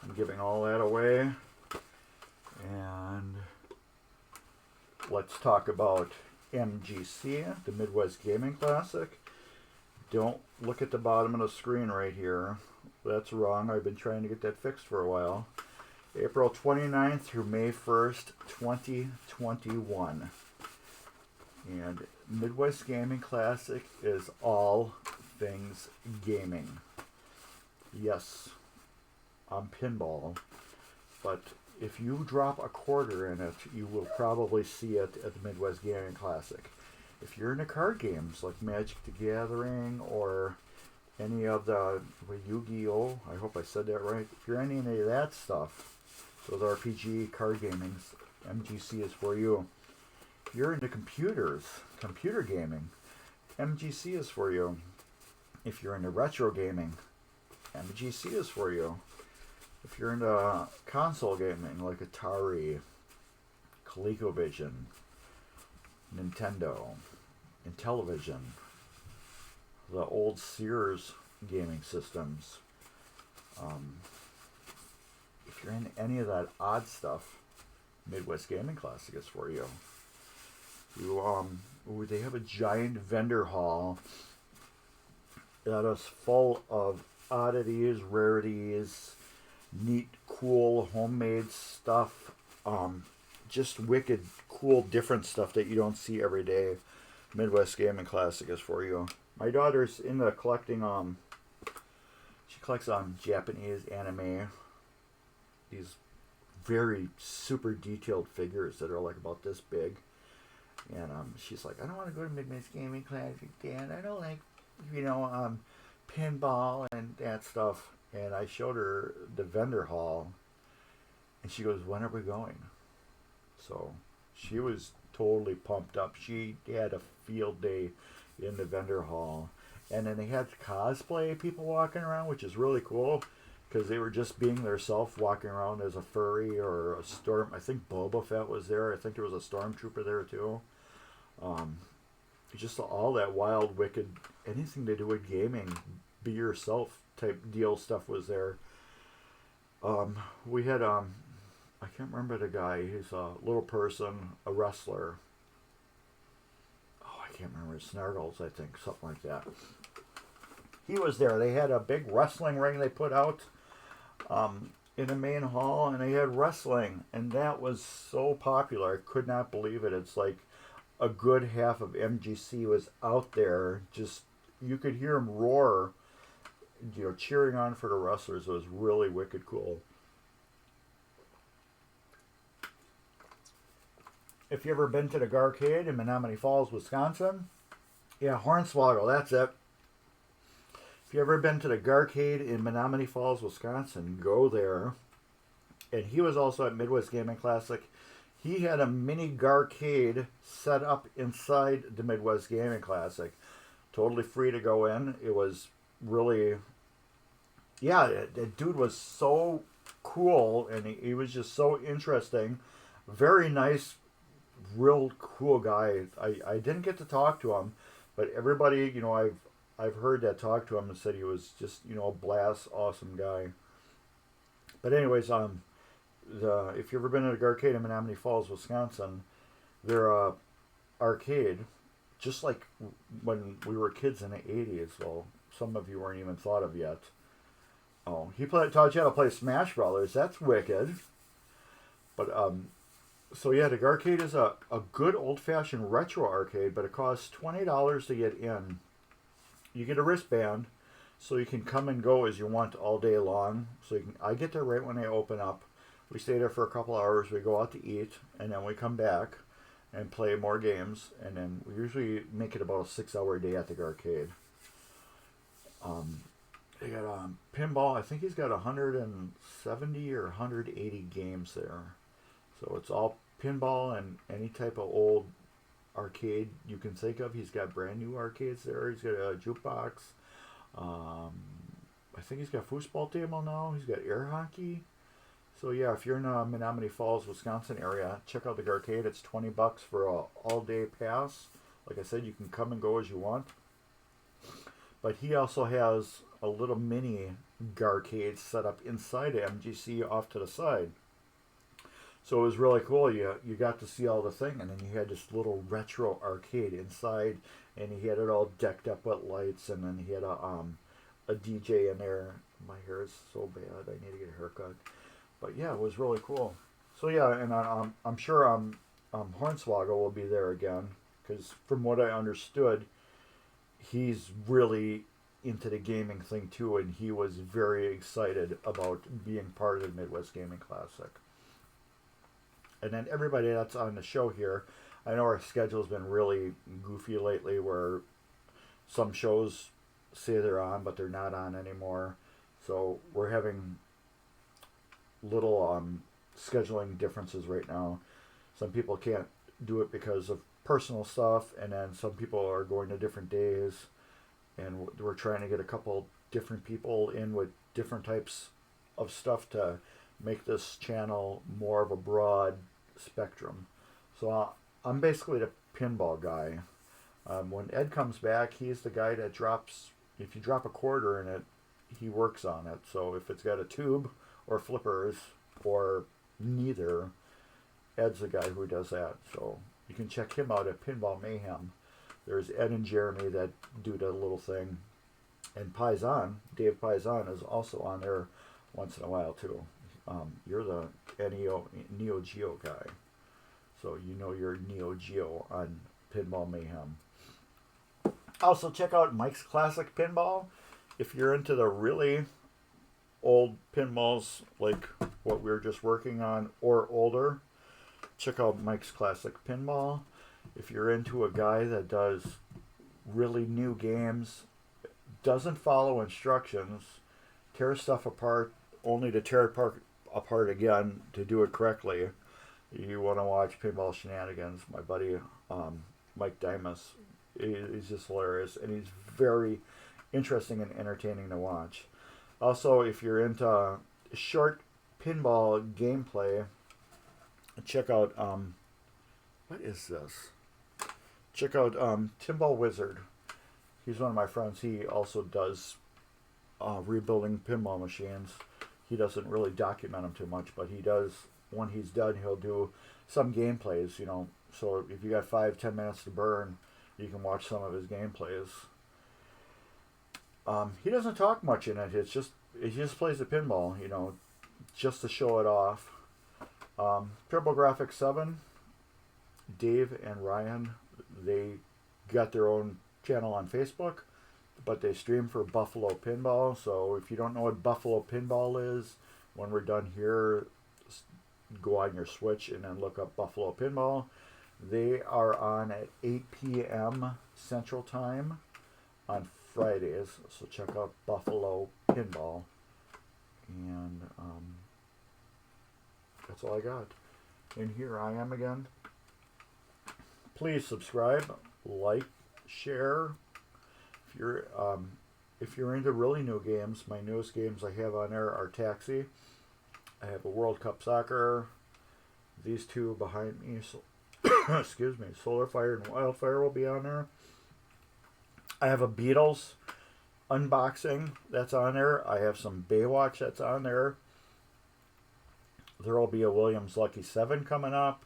I'm giving all that away. And let's talk about MGC, the Midwest Gaming Classic. Don't look at the bottom of the screen right here. That's wrong. I've been trying to get that fixed for a while. April 29th through May 1st, 2021. And Midwest Gaming Classic is all things gaming. Yes, I'm Pinball, but if you drop a quarter in it, you will probably see it at the Midwest Gaming Classic. If you're into card games like Magic the Gathering or any of the Yu-Gi-Oh, I hope I said that right. If you're into any of that stuff, those RPG card gamings, MGC is for you. If you're into computers, computer gaming, MGC is for you. If you're into retro gaming, MGC is for you. If you're into console gaming like Atari, ColecoVision, Nintendo, Intellivision, the old Sears gaming systems, if you're into any of that odd stuff, Midwest Gaming Classic is for you. They have a giant vendor hall that is full of oddities, rarities, neat, cool, homemade stuff. Just wicked, cool, different stuff that you don't see every day. Midwest Gaming Classic is for you. My daughter's into collecting, she collects Japanese anime. These very super detailed figures that are like about this big. And she's like, I don't want to go to Midwest Gaming Classic, Dad. I don't like, pinball and that stuff. And I showed her the vendor hall. And she goes, when are we going? So she was totally pumped up. She had a field day in the vendor hall. And then they had cosplay people walking around, which is really cool. Because they were just being their self, walking around as a furry or a storm. I think Boba Fett was there. I think there was a stormtrooper there too. Just all that wild, wicked, anything to do with gaming, be yourself type deal stuff was there. We had I can't remember the guy. He's a little person, a wrestler. Oh, I can't remember. Snargles, I think, something like that. He was there. They had a big wrestling ring they put out in the main hall, and they had wrestling, and that was so popular. I could not believe it. It's like a good half of MGC was out there. Just, you could hear them roar, cheering on for the wrestlers. It was really wicked cool. If you ever been to the Garcade in Menominee Falls, Wisconsin, yeah, Hornswoggle, that's it. If you ever been to the Garcade in Menominee Falls, Wisconsin, go there. And he was also at Midwest Gaming Classic. He had a mini Garcade set up inside the Midwest Gaming Classic. Totally free to go in. It was really, yeah, the dude was so cool, and he was just so interesting. Very nice, real cool guy. I didn't get to talk to him, but everybody, I've heard that talk to him and said he was just, a blast, awesome guy. But anyways, if you've ever been to the Arcade in Menominee Falls, Wisconsin, their arcade, just like when we were kids in the 80s, well, some of you weren't even thought of yet. Oh, he taught you how to play Smash Brothers. That's wicked. But, so yeah, the arcade is a good old-fashioned retro arcade, but it costs $20 to get in. You get a wristband, so you can come and go as you want all day long. I get there right when they open up. We stay there for a couple hours. We go out to eat, and then we come back and play more games. And then we usually make it about a 6-hour day at the arcade. They got pinball. I think he's got 170 or 180 games there. So it's all pinball and any type of old arcade you can think of. He's got brand new arcades there. He's got a jukebox. Um, I think he's got foosball table now. He's got air hockey. So yeah, if you're in Menominee Falls, Wisconsin area, check out the arcade. It's $20 for a all-day pass. Like I said, you can come and go as you want. But he also has a little mini arcade set up inside of MGC off to the side. So it was really cool. You got to see all the thing, and then you had this little retro arcade inside, and he had it all decked up with lights, and then he had a DJ in there. My hair is so bad. I need to get a haircut. But yeah, it was really cool. So yeah, and I'm sure Hornswoggle will be there again, because from what I understood, he's really into the gaming thing too, and he was very excited about being part of the Midwest Gaming Classic. And then everybody that's on the show here, I know our schedule's been really goofy lately, where some shows say they're on, but they're not on anymore. So we're having little scheduling differences right now. Some people can't do it because of personal stuff, and then some people are going to different days, and we're trying to get a couple different people in with different types of stuff to make this channel more of a broad spectrum. So I'm basically the pinball guy. When Ed comes back, he's the guy that drops, if you drop a quarter in it, he works on it. So if it's got a tube or flippers or neither, Ed's the guy who does that. So you can check him out at Pinball Mayhem. There's Ed and Jeremy that do that little thing. And Paisan, Dave Paisan, is also on there once in a while too. You're the Neo Geo guy. So you know you're Neo Geo on Pinball Mayhem. Also check out Mike's Classic Pinball. If you're into the really old pinballs like what we were just working on or older, check out Mike's Classic Pinball. If you're into a guy that does really new games, doesn't follow instructions, tears stuff apart only to tear it apart again to do it correctly, you want to watch Pinball Shenanigans. My buddy Mike Dimas, he's just hilarious, and he's very interesting and entertaining to watch. Also, if you're into short pinball gameplay, check out what is this? Check out Pinball Wizard. He's one of my friends. He also does rebuilding pinball machines. He doesn't really document them too much, but he does. When he's done, he'll do some gameplays. You know, so if you got 5-10 minutes to burn, you can watch some of his gameplays. He doesn't talk much in it. He just plays the pinball, you know, just to show it off. TurboGrafx 7, Dave and Ryan, they got their own channel on Facebook, but they stream for Buffalo Pinball. So if you don't know what Buffalo Pinball is, when we're done here, go on your Switch and then look up Buffalo Pinball. They are on at 8 p.m. Central Time on Fridays, so check out Buffalo Pinball. And that's all I got. And here I am again. Please subscribe, like, share. If you're into really new games, my newest games I have on there are Taxi. I have a World Cup Soccer. These two behind me, excuse me, Solar Fire and Wildfire will be on there. I have a Beatles unboxing that's on there. I have some Baywatch that's on there. There will be a Williams Lucky 7 coming up.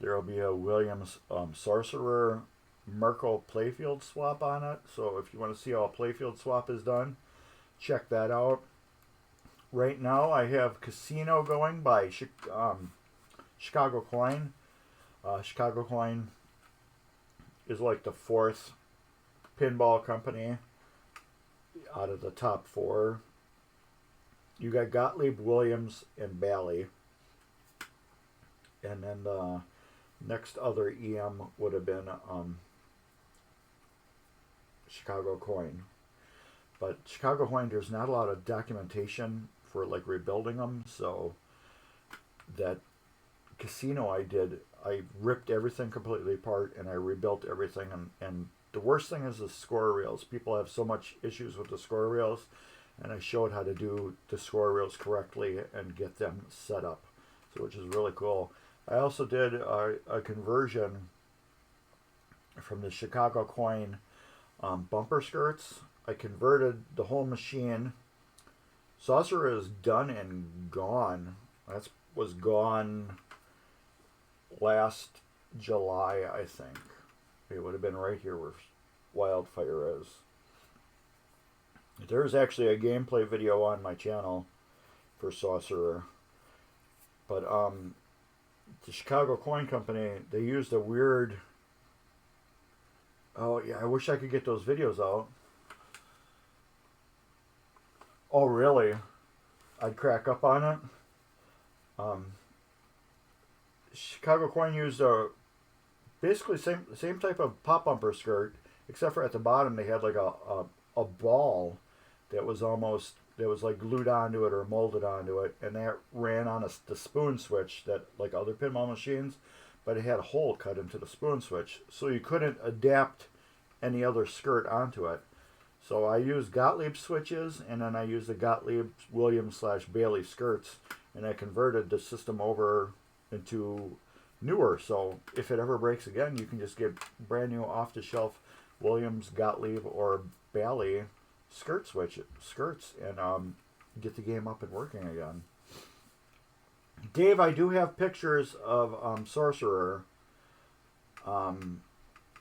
There will be a Williams Sorcerer Merkle Playfield swap on it. So if you want to see how a Playfield swap is done, check that out. Right now I have Casino going by Chicago Coin. Chicago Coin is like the fourth pinball company out of the top four. You got Gottlieb, Williams, and Bally. And then the next other EM would have been Chicago Coin. But Chicago Hoyne, there's not a lot of documentation for like rebuilding them. So that casino I ripped everything completely apart and I rebuilt everything. And the worst thing is the score reels. People have so much issues with the score reels, and I showed how to do the score reels correctly and get them set up, so which is really cool. I also did a conversion from the Chicago Coin bumper skirts. I converted the whole machine. Saucer is done and gone. That was gone last July, I think. It would have been right here where Wildfire is. There's actually a gameplay video on my channel for Sorcerer. But the Chicago Coin Company, they used a weird... Oh, yeah, I wish I could get those videos out. Oh, really? I'd crack up on it. Chicago Coin used basically same type of pop bumper skirt, except for at the bottom they had like a ball that was like glued onto it or molded onto it, and that ran on the spoon switch that like other pinball machines, but it had a hole cut into the spoon switch, so you couldn't adapt any other skirt onto it. So I used Gottlieb switches, and then I used the Gottlieb Williams/Bailey skirts, and I converted the system over into newer. So if it ever breaks again, you can just get brand new off-the-shelf Williams, Gottlieb, or Bailey skirts and get the game up and working again. Dave, I do have pictures of Sorcerer.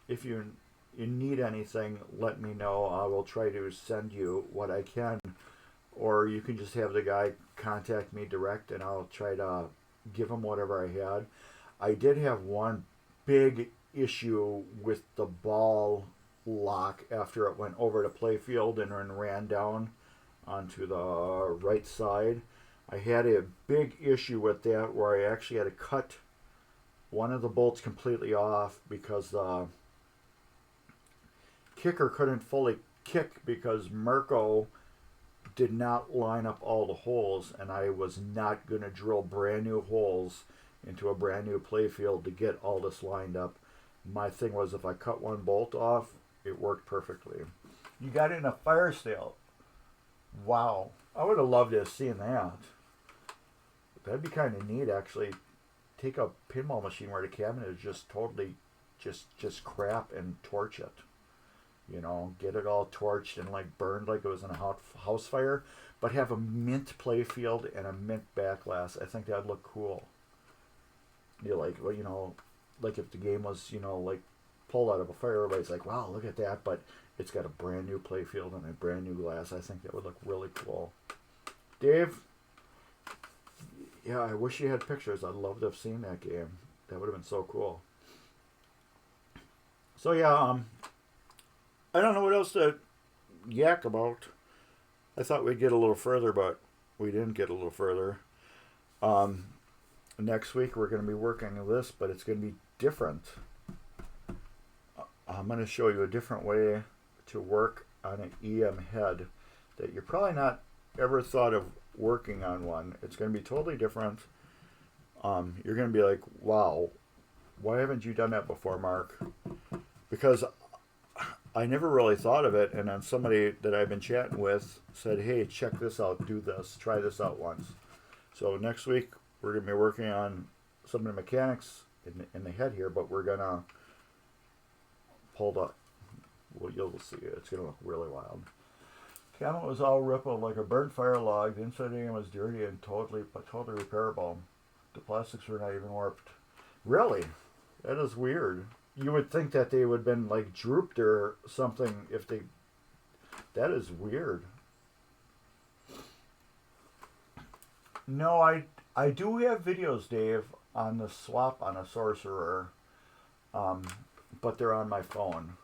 If you need anything, let me know. I will try to send you what I can, or you can just have the guy contact me direct, and I'll try to give him whatever I had. I did have one big issue with the ball lock after it went over the playfield and then ran down onto the right side. I had a big issue with that where I actually had to cut one of the bolts completely off because the kicker couldn't fully kick because Mirko did not line up all the holes, and I was not going to drill brand new holes into a brand new playfield to get all this lined up. My thing was if I cut one bolt off, it worked perfectly. You got in a fire sale. Wow. I would have loved to have seen that. That'd be kind of neat, actually. Take a pinball machine where the cabinet is just totally just crap and torch it. You know, get it all torched and like burned like it was in a house fire, but have a mint playfield and a mint back glass. I think that'd look cool. You're like, well, you know, like if the game was, you know, like pulled out of a fire, everybody's like, wow, look at that, but it's got a brand new playfield and a brand new glass. I think that would look really cool. Dave, yeah, I wish you had pictures. I'd love to have seen that game. That would have been so cool. So yeah, I don't know what else to yak about. I thought we'd get a little further, but we didn't get a little further. Next week we're going to be working on this, but it's going to be different. I'm going to show you a different way to work on an EM head that you're probably not ever thought of working on one. It's going to be totally different. You're going to be like, wow, why haven't you done that before, Mark? Because I never really thought of it, and then somebody that I've been chatting with said, hey, check this out, do this, try this out once. So next week we're going to be working on some of the mechanics in the head here, but we're going to pull the, well, you'll see it. It's going to look really wild. Cabinet was all rippled like a burnt fire log. The inside of was dirty and totally repairable. The plastics were not even warped. Really? That is weird. You would think that they would have been like drooped or something if they... That is weird. No, I do have videos, Dave, on the swap on a Sorcerer, but they're on my phone.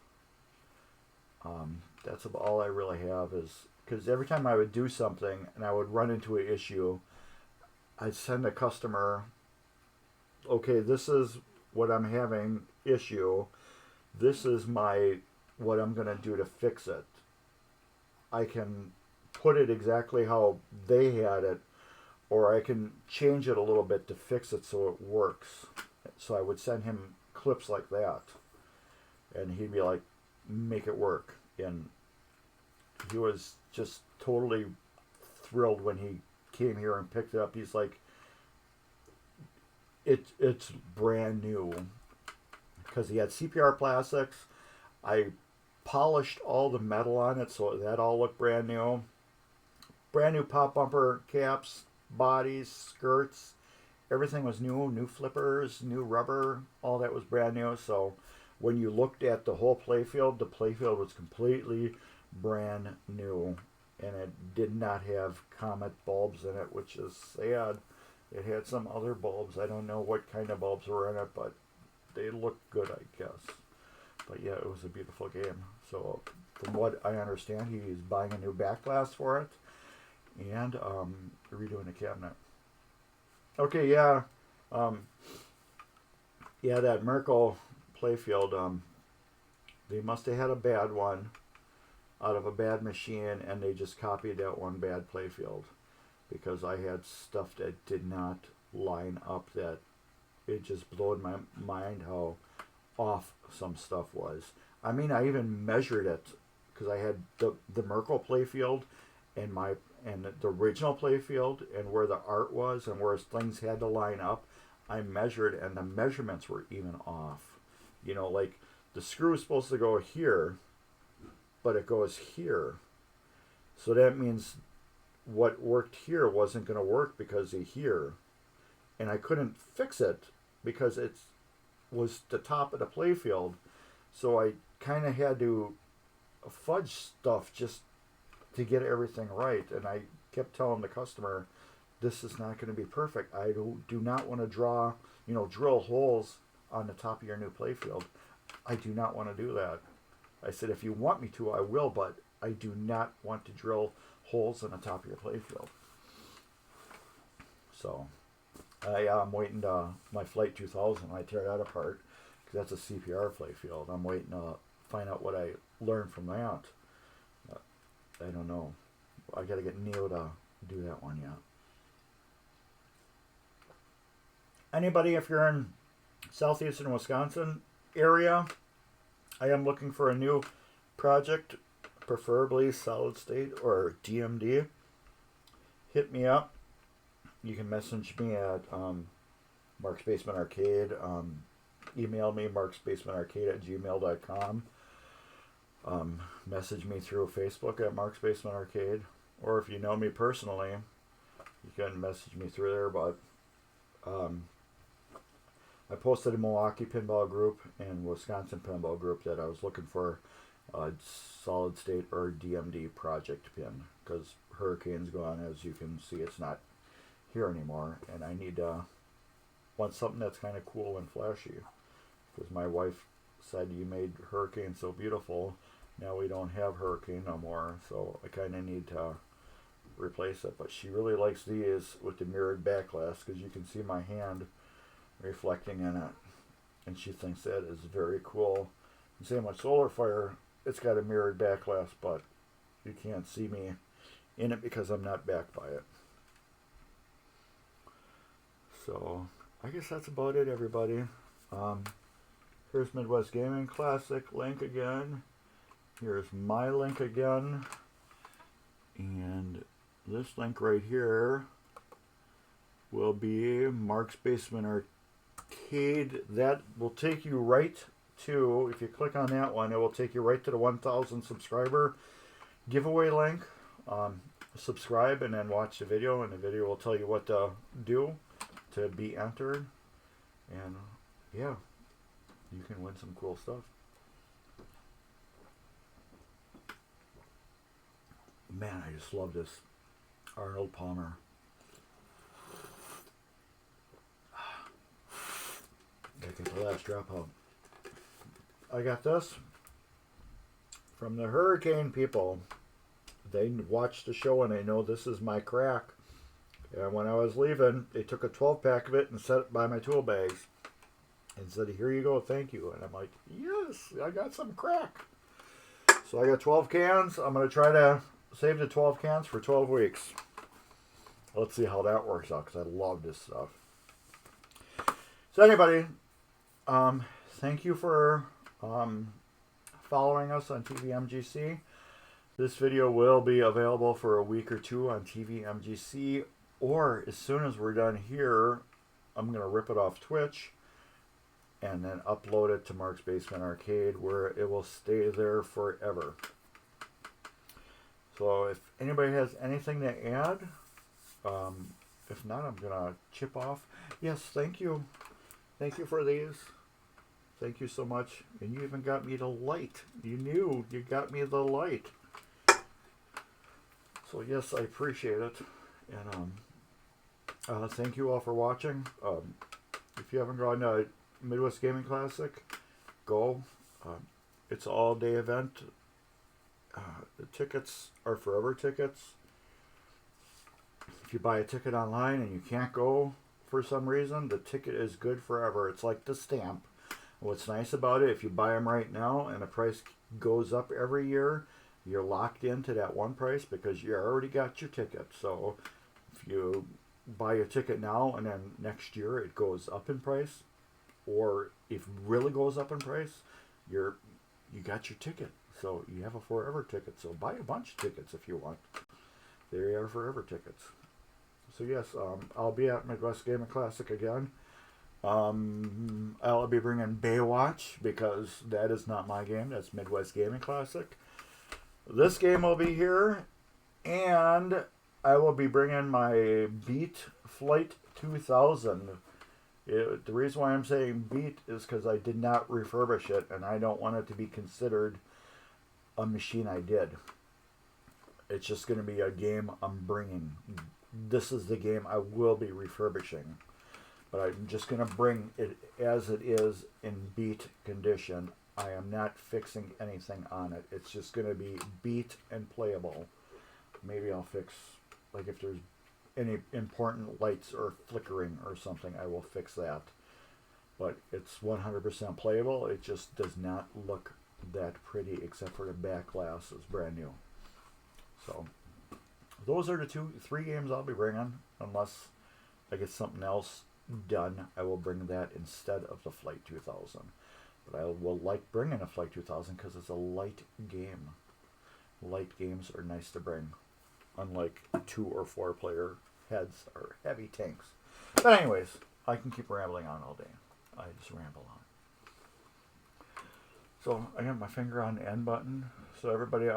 That's all I really have is... Because every time I would do something and I would run into an issue, I'd send a customer, okay, this is what I'm having issue. This is what I'm going to do to fix it. I can put it exactly how they had it, or I can change it a little bit to fix it so it works. So I would send him clips like that, and he'd be like, make it work. And he was just totally thrilled when he came here and picked it up. He's like, it's brand new, because he had CPR plastics. I polished all the metal on it so that all looked brand new. Brand new pop bumper caps, bodies, skirts. Everything was new. New flippers, new rubber. All that was brand new. So when you looked at the whole playfield, the playfield was completely brand new. And it did not have Comet bulbs in it, which is sad. It had some other bulbs. I don't know what kind of bulbs were in it, but they looked good, I guess. But yeah, it was a beautiful game. So from what I understand, he's buying a new back glass for it, and redoing the cabinet. Okay, yeah. Yeah, that Merkel playfield, they must have had a bad one out of a bad machine, and they just copied that one bad playfield, because I had stuff that did not line up. That it just blew my mind how off some stuff was. I mean, I even measured it, because I had the Merkel playfield and the original playfield, and where the art was and where things had to line up. I measured, and the measurements were even off. You know, like the screw is supposed to go here, but it goes here. So that means what worked here wasn't going to work because of here. And I couldn't fix it because it was the top of the playfield. So I kind of had to fudge stuff just to get everything right. And I kept telling the customer, this is not going to be perfect. I do not want to drill holes on the top of your new playfield. I do not want to do that. I said, if you want me to, I will, but I do not want to drill holes in the top of your playfield. So I'm waiting to my Flight 2000. I tear that apart, because that's a CPR playfield. I'm waiting to find out what I learned from that. I don't know. I got to get Neil to do that one yet. Anybody, if you're in southeastern Wisconsin area, I am looking for a new project, preferably solid state or DMD. Hit me up. You can message me at Mark's Basement Arcade. Email me, marksbasementarcade@gmail.com. Message me through Facebook at Mark's Basement Arcade. Or if you know me personally, you can message me through there. But I posted a Milwaukee pinball group and Wisconsin pinball group that I was looking for a solid state or DMD project pin, because Hurricane's gone. As you can see, it's not here anymore, and I want something that's kind of cool and flashy, because my wife said, you made Hurricane so beautiful, now we don't have Hurricane no more, so I kind of need to replace it. But she really likes these with the mirrored back glass, because you can see my hand reflecting in it, and she thinks that is very cool. And same with Solar Fire, it's got a mirrored back glass, but you can't see me in it because I'm not backed by it. So I guess that's about it, everybody. Here's Midwest Gaming Classic link again. Here's my link again, and this link right here will be Mark's Basement Arcade. That will take you right to, if you click on that one, it will take you right to the 1,000 subscriber giveaway link. Subscribe and then watch the video, and the video will tell you what to do to be entered. And yeah, you can win some cool stuff. Man, I just love this Arnold Palmer. Gotta get the last drop out. I got this from the Hurricane people. They watched the show and they know this is my crack. And when I was leaving, they took a 12-pack of it and set it by my tool bags and said, here you go, thank you. And I'm like, yes, I got some crack. So I got 12 cans. I'm going to try to saved the 12 cans for 12 weeks. Let's see how that works out, because I love this stuff. So anybody, thank you for following us on tvMGC. This video will be available for a week or two on tvMGC, or as soon as we're done here, I'm going to rip it off Twitch and then upload it to Mark's Basement Arcade, where it will stay there forever. So if anybody has anything to add, if not, I'm going to chip off. Yes, thank you. Thank you for these. Thank you so much. And you even got me the light. You got me the light. So yes, I appreciate it. And thank you all for watching. If you haven't gone to Midwest Gaming Classic, go. It's an all-day event. The tickets are forever tickets. If you buy a ticket online and you can't go for some reason, the ticket is good forever. It's like the stamp. What's nice about it, if you buy them right now and the price goes up every year, you're locked into that one price because you already got your ticket. So if you buy a ticket now and then next year it goes up in price, or if it really goes up in price, you got your ticket. So you have a forever ticket. So buy a bunch of tickets if you want. They are forever tickets. So yes, I'll be at Midwest Gaming Classic again. I'll be bringing Baywatch because that is not my game. That's Midwest Gaming Classic. This game will be here, and I will be bringing my Beat Flight 2000. The reason why I'm saying Beat is because I did not refurbish it, and I don't want it to be considered a machine I did. It's just going to be a game I'm bringing. This is the game I will be refurbishing. But I'm just going to bring it as it is in beat condition. I am not fixing anything on it. It's just going to be beat and playable. Maybe I'll fix, like if there's any important lights or flickering or something, I will fix that. But it's 100% playable. It just does not look that pretty, except for the back glass is brand new. So those are the 3 games I'll be bringing, unless I get something else done. I will bring that instead of the Flight 2000. But I will like bringing a Flight 2000 because it's a light game. Light games are nice to bring, unlike 2 or 4 player heads or heavy tanks. But anyways, I can keep rambling on all day. I just ramble on. So I got my finger on the end button. So everybody,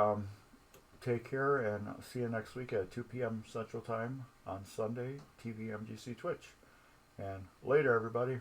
take care, and see you next week at 2 p.m. Central Time on Sunday, tvMGC Twitch. And later, everybody.